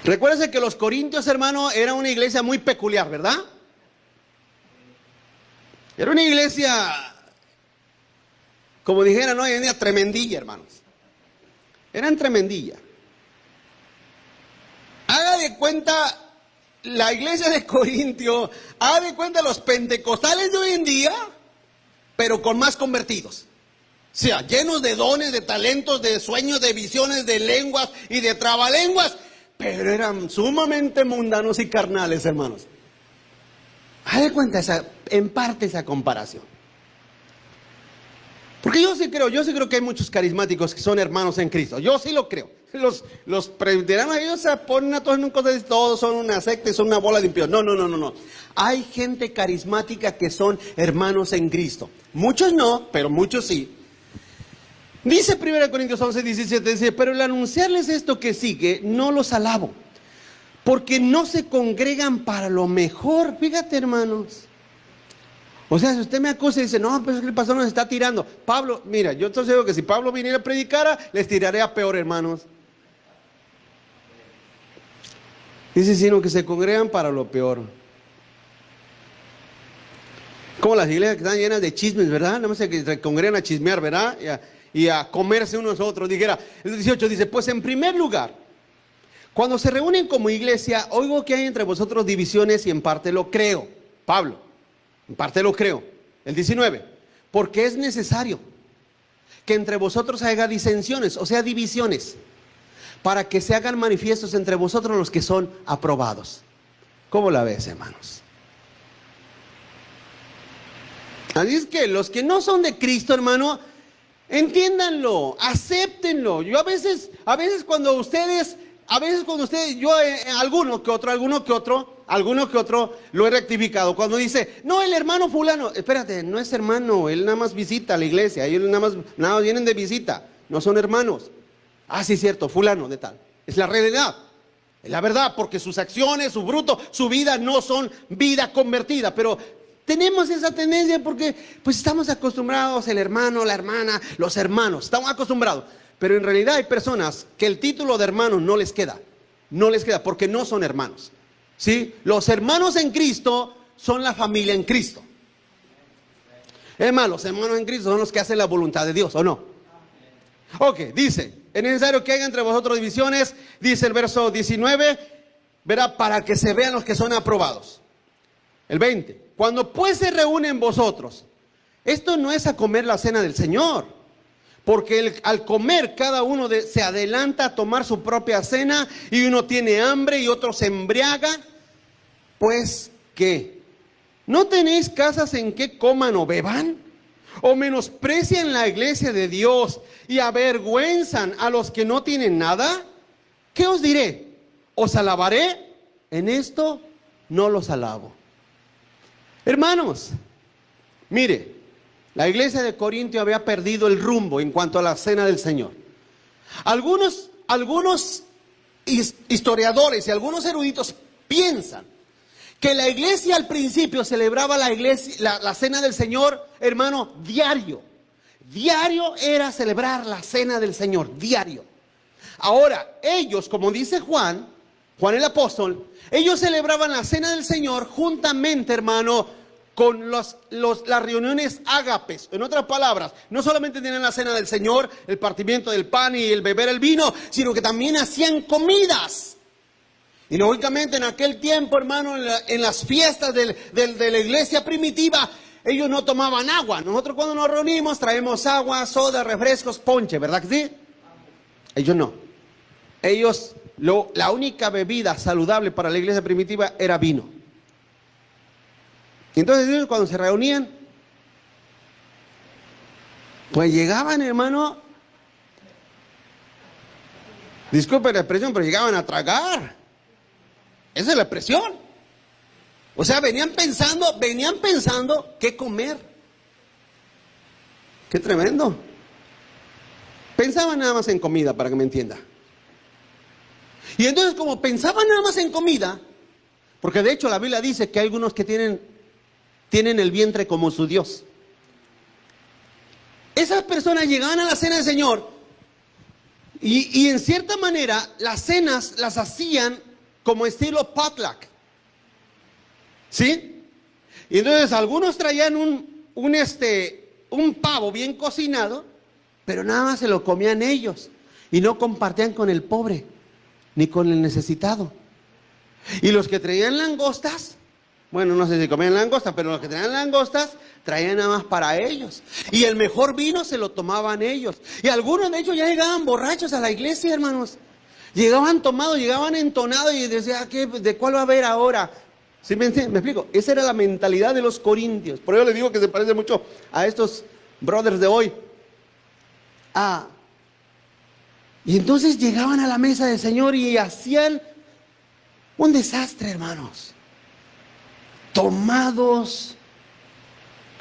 Recuérdense que los corintios, hermano, era una iglesia muy peculiar, ¿verdad? Era una iglesia, como dijeran hoy en día, tremendilla, hermanos. Eran tremendilla. Haga de cuenta la iglesia de Corintio, haga de cuenta los pentecostales de hoy en día, pero con más convertidos. O sea, llenos de dones, de talentos, de sueños, de visiones, de lenguas y de trabalenguas, pero eran sumamente mundanos y carnales, hermanos. Haz de cuenta en parte esa comparación. Porque yo sí creo que hay muchos carismáticos que son hermanos en Cristo. Yo sí lo creo. Los presbiterianos, ellos se ponen a todos en un cosa, todos son una secta y son una bola de impíos. No. Hay gente carismática que son hermanos en Cristo. Muchos no, pero muchos sí. Dice 1 Corintios 11, 17, dice, pero al anunciarles esto que sigue, no los alabo, porque no se congregan para lo mejor. Fíjate, hermanos. O sea, si usted me acusa y dice, no, pues el pastor nos está tirando. Pablo, mira, yo entonces digo que si Pablo viniera a predicar, les tiraré a peor, hermanos. Dice, sino que se congregan para lo peor. Como las iglesias que están llenas de chismes, ¿verdad? Nada más que se congregan a chismear, ¿verdad? Y a comerse unos a otros. Dijera, el 18 dice, pues en primer lugar, cuando se reúnen como iglesia, oigo que hay entre vosotros divisiones y en parte lo creo. Pablo, en parte lo creo. El 19, porque es necesario que entre vosotros haya disensiones, o sea, divisiones, para que se hagan manifiestos entre vosotros los que son aprobados. ¿Cómo la ves, hermanos? Así es que los que no son de Cristo, hermano, entiéndanlo, acéptenlo. Yo a veces cuando ustedes, yo alguno que otro lo he rectificado. Cuando dice, no, el hermano fulano, espérate, no es hermano, él nada más visita a la iglesia, ellos nada más vienen de visita, no son hermanos. Ah, sí, cierto, fulano de tal. Es la realidad, es la verdad, porque sus acciones, su bruto, su vida no son vida convertida, pero tenemos esa tendencia porque pues estamos acostumbrados, el hermano, la hermana, los hermanos, estamos acostumbrados. Pero en realidad hay personas que el título de hermano no les queda porque no son hermanos. ¿Sí? Los hermanos en Cristo son la familia en Cristo. Es más, los hermanos en Cristo son los que hacen la voluntad de Dios, ¿o no? Ok, dice, es necesario que haya entre vosotros divisiones, dice el verso 19, verá, para que se vean los que son aprobados. El 20, cuando pues se reúnen vosotros, esto no es a comer la cena del Señor, porque al comer cada uno se adelanta a tomar su propia cena, y uno tiene hambre y otro se embriaga. Pues, ¿qué? ¿No tenéis casas en que coman o beban? ¿O menosprecian la iglesia de Dios y avergüenzan a los que no tienen nada? ¿Qué os diré? ¿Os alabaré? En esto no los alabo. Hermanos, mire, la iglesia de Corintio había perdido el rumbo en cuanto a la cena del Señor. Algunos historiadores y algunos eruditos piensan que la iglesia al principio celebraba la cena del Señor, hermano, diario. Diario era celebrar la cena del Señor, diario. Ahora, ellos, como dice Juan, Juan el apóstol, ellos celebraban la cena del Señor juntamente, hermano, con las reuniones ágapes. En otras palabras, no solamente tenían la cena del Señor, el partimiento del pan y el beber el vino, sino que también hacían comidas. Y lógicamente en aquel tiempo, hermano, en las fiestas de la iglesia primitiva, ellos no tomaban agua. Nosotros cuando nos reunimos traemos agua, soda, refrescos, ponche, ¿verdad que sí? Ellos no. Ellos, la única bebida saludable para la iglesia primitiva era vino. Y entonces ellos cuando se reunían, pues llegaban, hermano, disculpen la expresión, pero llegaban a tragar. Esa es la expresión. O sea, venían pensando qué comer. Qué tremendo. Pensaban nada más en comida, para que me entienda. Y entonces, como pensaban nada más en comida, porque de hecho la Biblia dice que hay algunos que tienen el vientre como su Dios. Esas personas llegaban a la cena del Señor y en cierta manera las cenas las hacían como estilo potluck. ¿Sí? Y entonces algunos traían un pavo bien cocinado, pero nada más se lo comían ellos y no compartían con el pobre ni con el necesitado. Y los que traían langostas, bueno, no sé si comían langostas, pero los que traían langostas traían nada más para ellos. Y el mejor vino se lo tomaban ellos. Y algunos de ellos ya llegaban borrachos a la iglesia, hermanos. Llegaban tomados, llegaban entonados y decían, ¿de cuál va a haber ahora? ¿Sí me explico? Esa era la mentalidad de los corintios. Por eso les digo que se parece mucho a estos brothers de hoy. Y entonces llegaban a la mesa del Señor y hacían un desastre, hermanos. Tomados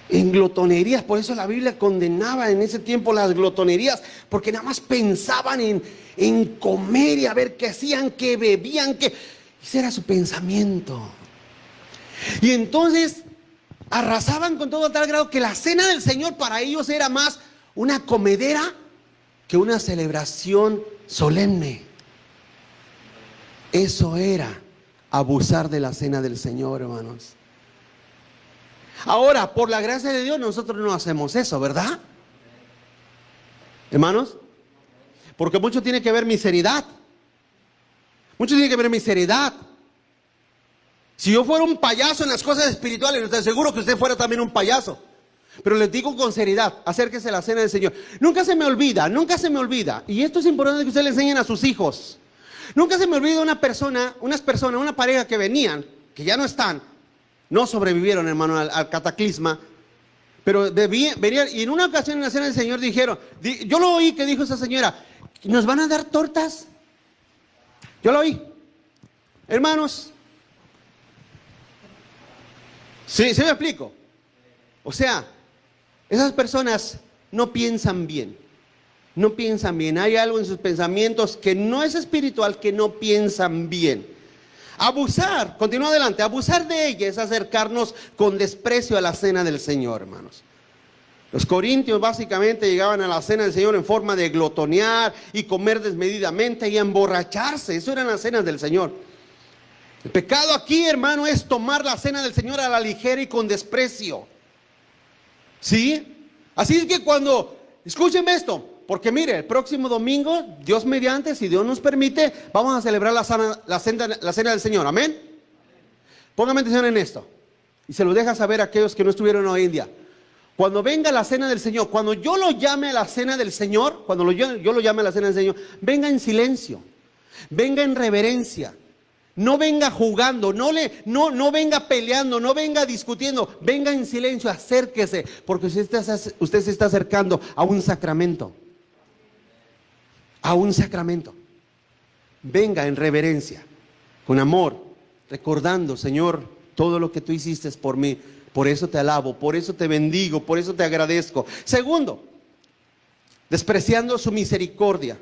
en glotonerías. Por eso la Biblia condenaba en ese tiempo las glotonerías, porque nada más pensaban en comer y a ver qué hacían, qué bebían, ese era su pensamiento. Y entonces arrasaban con todo a tal grado que la cena del Señor para ellos era más una comedera que una celebración solemne. Eso era abusar de la cena del Señor, hermanos. Ahora, por la gracia de Dios, nosotros no hacemos eso, ¿verdad? Hermanos, porque mucho tiene que ver mi seriedad. Mucho tiene que ver mi seriedad. Si yo fuera un payaso en las cosas espirituales, estoy seguro que usted fuera también un payaso. Pero les digo con seriedad, acérquese a la cena del Señor. Nunca se me olvida, y esto es importante que ustedes le enseñen a sus hijos. Nunca se me olvida una pareja que venían, que ya no están, no sobrevivieron, hermano, al cataclisma, pero venían, y en una ocasión en la cena del Señor dijeron, yo lo oí que dijo esa señora, ¿nos van a dar tortas? Yo lo oí. Hermanos, sí me explico. O sea, esas personas no piensan bien. No piensan bien. Hay algo en sus pensamientos que no es espiritual, que no piensan bien. Abusar, continúa adelante, abusar de ella es acercarnos con desprecio a la cena del Señor, hermanos. Los corintios básicamente llegaban a la cena del Señor en forma de glotonear y comer desmedidamente y emborracharse. Eso eran las cenas del Señor. El pecado aquí, hermano, es tomar la cena del Señor a la ligera y con desprecio. ¿Sí? Así es que escúchenme esto, porque mire, el próximo domingo, Dios mediante, si Dios nos permite, vamos a celebrar la cena del Señor, amén. Póngame atención en esto, y se lo deja saber a aquellos que no estuvieron hoy en día. Cuando venga la cena del Señor, cuando yo lo llame a la cena del Señor, yo lo llame a la cena del Señor, venga en silencio, venga en reverencia. No venga jugando, no venga peleando, no venga discutiendo, venga en silencio, acérquese, porque usted se está acercando a un sacramento. A un sacramento. Venga en reverencia, con amor, recordando, Señor, todo lo que tú hiciste por mí. Por eso te alabo, por eso te bendigo, por eso te agradezco. Segundo, despreciando su misericordia.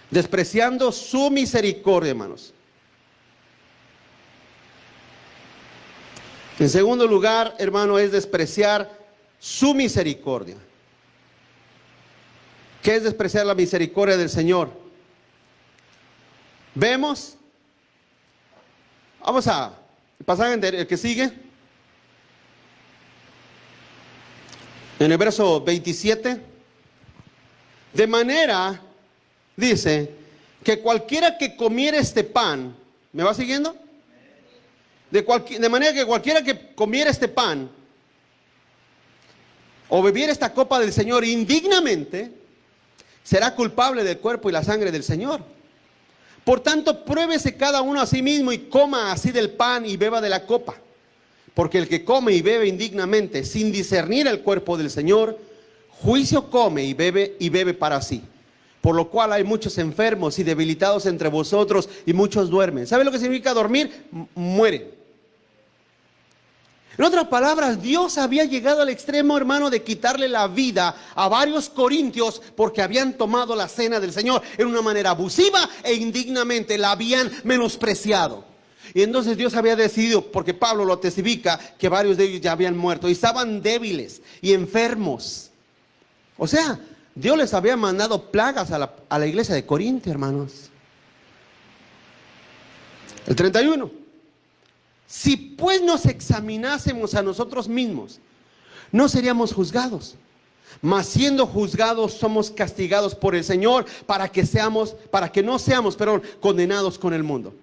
Despreciando su misericordia, hermanos. En segundo lugar, hermano, es despreciar su misericordia. ¿Qué es despreciar la misericordia del Señor? Vemos, vamos a el pasaje anterior, el que sigue, en el verso 27, de manera, dice, que cualquiera que comiera este pan, ¿me va siguiendo? De manera que cualquiera que comiera este pan, o bebiera esta copa del Señor indignamente, será culpable del cuerpo y la sangre del Señor. Por tanto, pruébese cada uno a sí mismo y coma así del pan y beba de la copa. Porque el que come y bebe indignamente, sin discernir el cuerpo del Señor, juicio come y bebe para sí. Por lo cual hay muchos enfermos y debilitados entre vosotros y muchos duermen. ¿Sabe lo que significa dormir? Mueren. En otras palabras, Dios había llegado al extremo, hermano, de quitarle la vida a varios corintios porque habían tomado la cena del Señor en una manera abusiva e indignamente la habían menospreciado. Y entonces Dios había decidido, porque Pablo lo testifica, que varios de ellos ya habían muerto y estaban débiles y enfermos. O sea, Dios les había mandado plagas a la iglesia de Corinto, hermanos. El 31. Si pues nos examinásemos a nosotros mismos, no seríamos juzgados. Mas siendo juzgados somos castigados por el Señor para que no seamos, condenados con el mundo.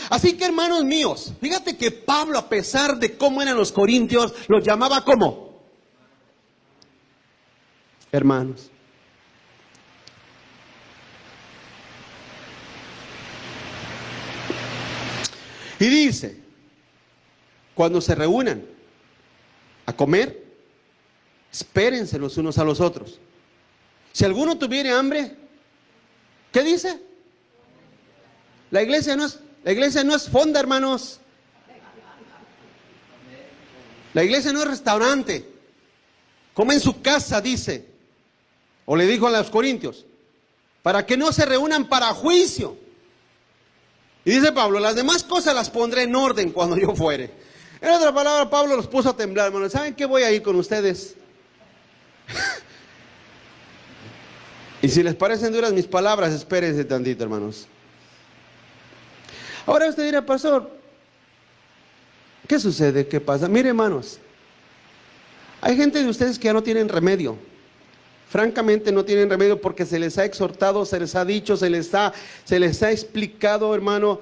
Así que, hermanos míos, fíjate que Pablo, a pesar de cómo eran los corintios, los llamaba como hermanos. Y dice, cuando se reúnan a comer, espérense los unos a los otros. Si alguno tuviere hambre, ¿qué dice? La iglesia no es fonda, hermanos. La iglesia no es restaurante. Come en su casa, dice. O le dijo a los corintios, para que no se reúnan para juicio. Y dice Pablo, las demás cosas las pondré en orden cuando yo fuere. En otra palabra, Pablo los puso a temblar, hermanos. ¿Saben qué? Voy a ir con ustedes. Y si les parecen duras mis palabras, espérense tantito, hermanos. Ahora usted dirá, pastor, ¿qué sucede? ¿Qué pasa? Mire, hermanos, hay gente de ustedes que ya no tienen remedio. Francamente no tienen remedio porque se les ha exhortado, se les ha dicho, se les ha explicado, hermano,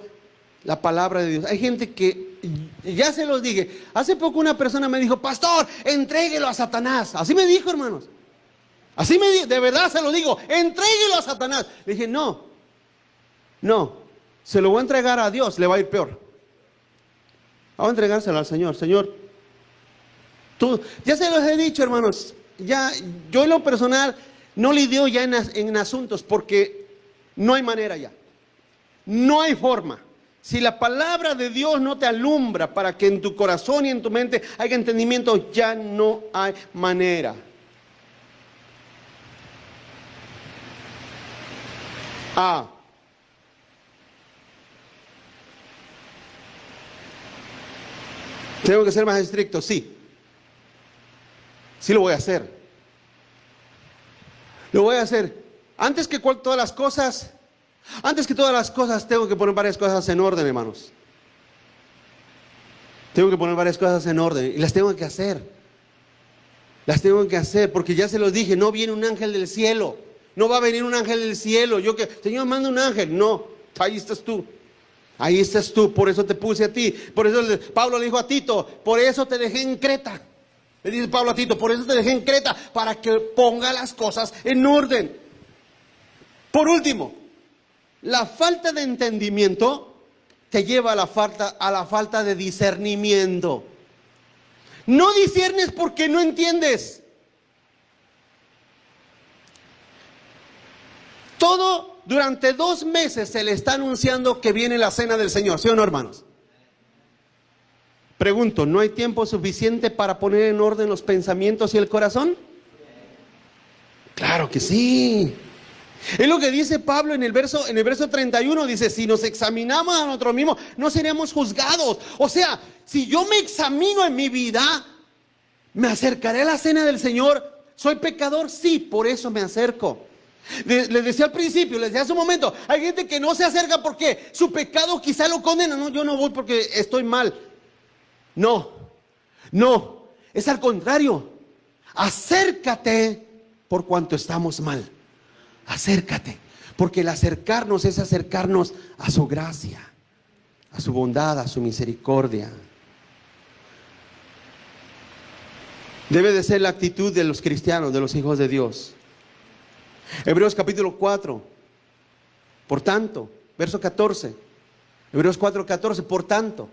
la palabra de Dios. Hay gente que, ya se los dije, hace poco una persona me dijo, pastor, entréguelo a Satanás. Así me dijo, hermanos. Así me dijo, de verdad se lo digo, entréguelo a Satanás. Le dije, no, se lo voy a entregar a Dios, le va a ir peor. Voy a entregárselo al Señor. Señor, tú, ya se los he dicho, hermanos, ya, yo en lo personal no lidio ya en asuntos porque no hay manera ya. No hay forma. Si la palabra de Dios no te alumbra para que en tu corazón y en tu mente haya entendimiento, ya no hay manera. ¿Tengo que ser más estricto? Sí. Sí lo voy a hacer. Lo voy a hacer. Antes que todas las cosas, tengo que poner varias cosas en orden, hermanos. Tengo que poner varias cosas en orden y las tengo que hacer. Las tengo que hacer porque ya se los dije, no viene un ángel del cielo. No va a venir un ángel del cielo. Señor, manda un ángel. No, ahí estás tú. Ahí estás tú, por eso te puse a ti. Por eso Pablo le dijo a Tito, por eso te dejé en Creta. Le dice Pablo a Tito, por eso te dejé en Creta, para que ponga las cosas en orden. Por último, la falta de entendimiento te lleva a la falta de discernimiento. No discernes porque no entiendes. Todo durante 2 meses se le está anunciando que viene la cena del Señor, ¿sí o no, hermanos? Pregunto, ¿no hay tiempo suficiente para poner en orden los pensamientos y el corazón? Claro que sí. Es lo que dice Pablo en el verso 31, dice, si nos examinamos a nosotros mismos, no seremos juzgados. O sea, si yo me examino en mi vida, ¿me acercaré a la cena del Señor? ¿Soy pecador? Sí, por eso me acerco. Les decía al principio, les decía hace un momento, hay gente que no se acerca porque su pecado quizá lo condena. No, yo no voy porque estoy mal. No, no, es al contrario. Acércate por cuanto estamos mal. Acércate, porque el acercarnos es acercarnos a su gracia, a su bondad, a su misericordia. Debe de ser la actitud de los cristianos, de los hijos de Dios. Hebreos capítulo 4, por tanto, verso 14, Hebreos 4, 14, por tanto,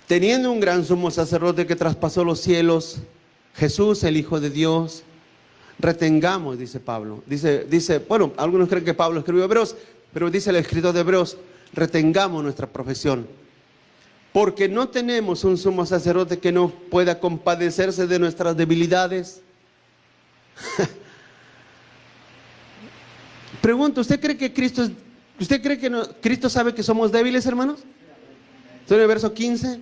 teniendo un gran sumo sacerdote que traspasó los cielos, Jesús, el Hijo de Dios, retengamos, dice Pablo, dice, bueno, algunos creen que Pablo escribió Hebreos, pero dice el escritor de Hebreos, retengamos nuestra profesión, porque no tenemos un sumo sacerdote que no pueda compadecerse de nuestras debilidades. Pregunto, ¿usted cree que Cristo sabe que somos débiles, hermanos? Estoy en el verso 15.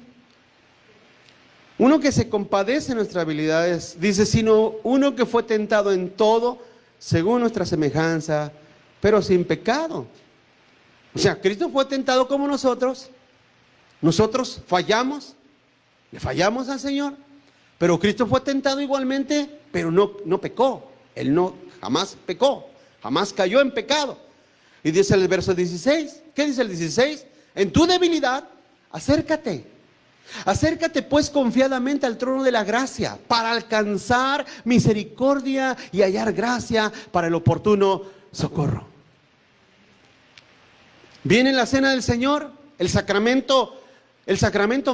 Uno que se compadece de nuestras habilidades, dice, sino uno que fue tentado en todo, según nuestra semejanza, pero sin pecado. O sea, Cristo fue tentado como nosotros. Nosotros fallamos, le fallamos al Señor, pero Cristo fue tentado igualmente, pero no pecó. Él jamás pecó, jamás cayó en pecado. Y dice el verso 16, ¿qué dice el 16? En tu debilidad, acércate. Acércate pues confiadamente al trono de la gracia para alcanzar misericordia y hallar gracia para el oportuno socorro. Viene la cena del Señor, el sacramento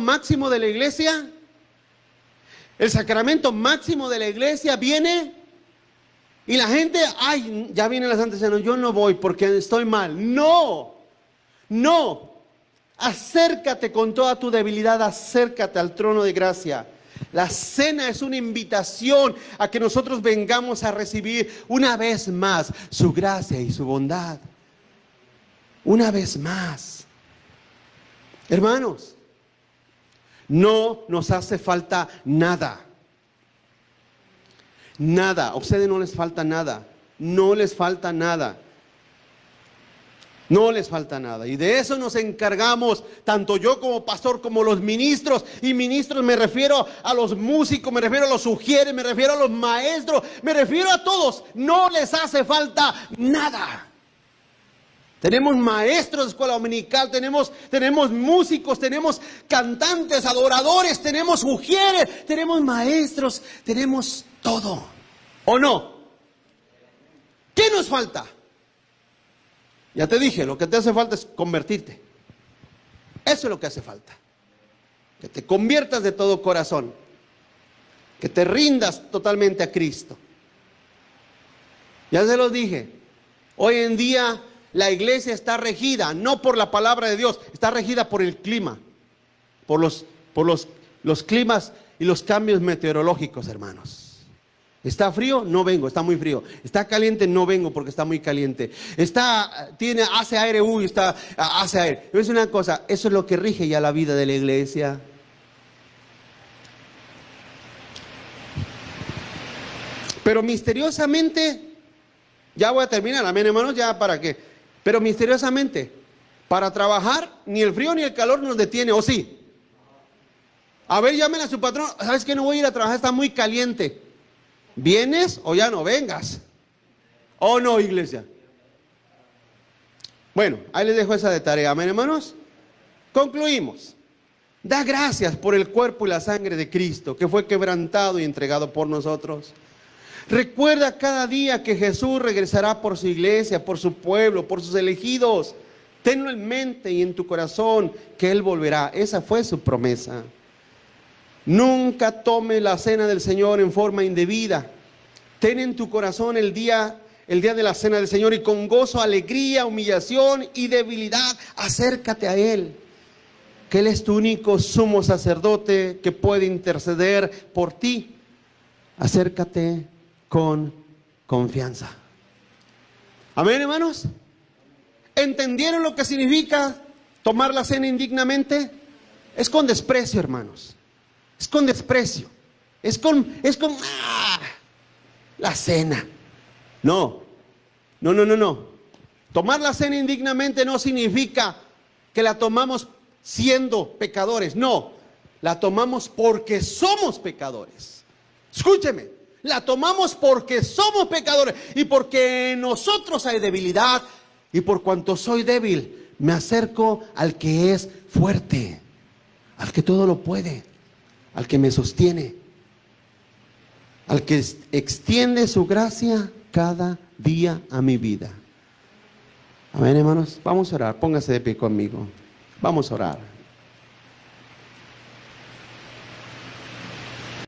máximo de la iglesia. El sacramento máximo de la iglesia viene y la gente, ay, ya viene la Santa Cena, yo no voy porque estoy mal. No, acércate con toda tu debilidad, acércate al trono de gracia. La cena es una invitación a que nosotros vengamos a recibir una vez más su gracia y su bondad. Una vez más. Hermanos, no nos hace falta nada. Nada. A ustedes no les falta nada. No les falta nada. No les falta nada. Y de eso nos encargamos, tanto yo como pastor, como los ministros. Y ministros me refiero a los músicos, me refiero a los sugieres, me refiero a los maestros, me refiero a todos. No les hace falta nada. Tenemos maestros de escuela dominical, tenemos músicos, tenemos cantantes, adoradores, tenemos ujieres, tenemos maestros, tenemos todo. ¿O no? ¿Qué nos falta? Ya te dije, lo que te hace falta es convertirte. Eso es lo que hace falta. Que te conviertas de todo corazón. Que te rindas totalmente a Cristo. Ya se los dije, hoy en día la iglesia está regida, no por la palabra de Dios, está regida por el clima, por los climas y los cambios meteorológicos, hermanos. Está frío, no vengo, está muy frío. Está caliente, no vengo porque está muy caliente. Hace aire, hace aire. Es una cosa, eso es lo que rige ya la vida de la iglesia. Pero misteriosamente, ya voy a terminar, amén, hermanos, ya para qué. Pero misteriosamente, para trabajar, ni el frío ni el calor nos detiene, ¿o sí? A ver, llamen a su patrón, ¿sabes qué? No voy a ir a trabajar, está muy caliente. ¿Vienes o ya no vengas? ¿O no, iglesia? Bueno, ahí les dejo esa de tarea, amén, hermanos. Concluimos. Da gracias por el cuerpo y la sangre de Cristo, que fue quebrantado y entregado por nosotros. Recuerda cada día que Jesús regresará por su iglesia, por su pueblo, por sus elegidos. Tenlo en mente y en tu corazón que Él volverá. Esa fue su promesa. Nunca tome la cena del Señor en forma indebida. Ten en tu corazón el día de la cena del Señor y con gozo, alegría, humillación y debilidad, acércate a Él. Que Él es tu único sumo sacerdote que puede interceder por ti. Acércate con confianza. Amén, hermanos. ¿Entendieron lo que significa tomar la cena indignamente? Es con desprecio, hermanos. Es con desprecio. Es con la cena. No, no, no, no, no. Tomar la cena indignamente no significa que la tomamos siendo pecadores. No, la tomamos porque somos pecadores. Escúcheme, la tomamos porque somos pecadores y porque en nosotros hay debilidad, y por cuanto soy débil, me acerco al que es fuerte, al que todo lo puede, al que me sostiene, al que extiende su gracia cada día a mi vida. Amén, hermanos. Vamos a orar. Póngase de pie conmigo. Vamos a orar.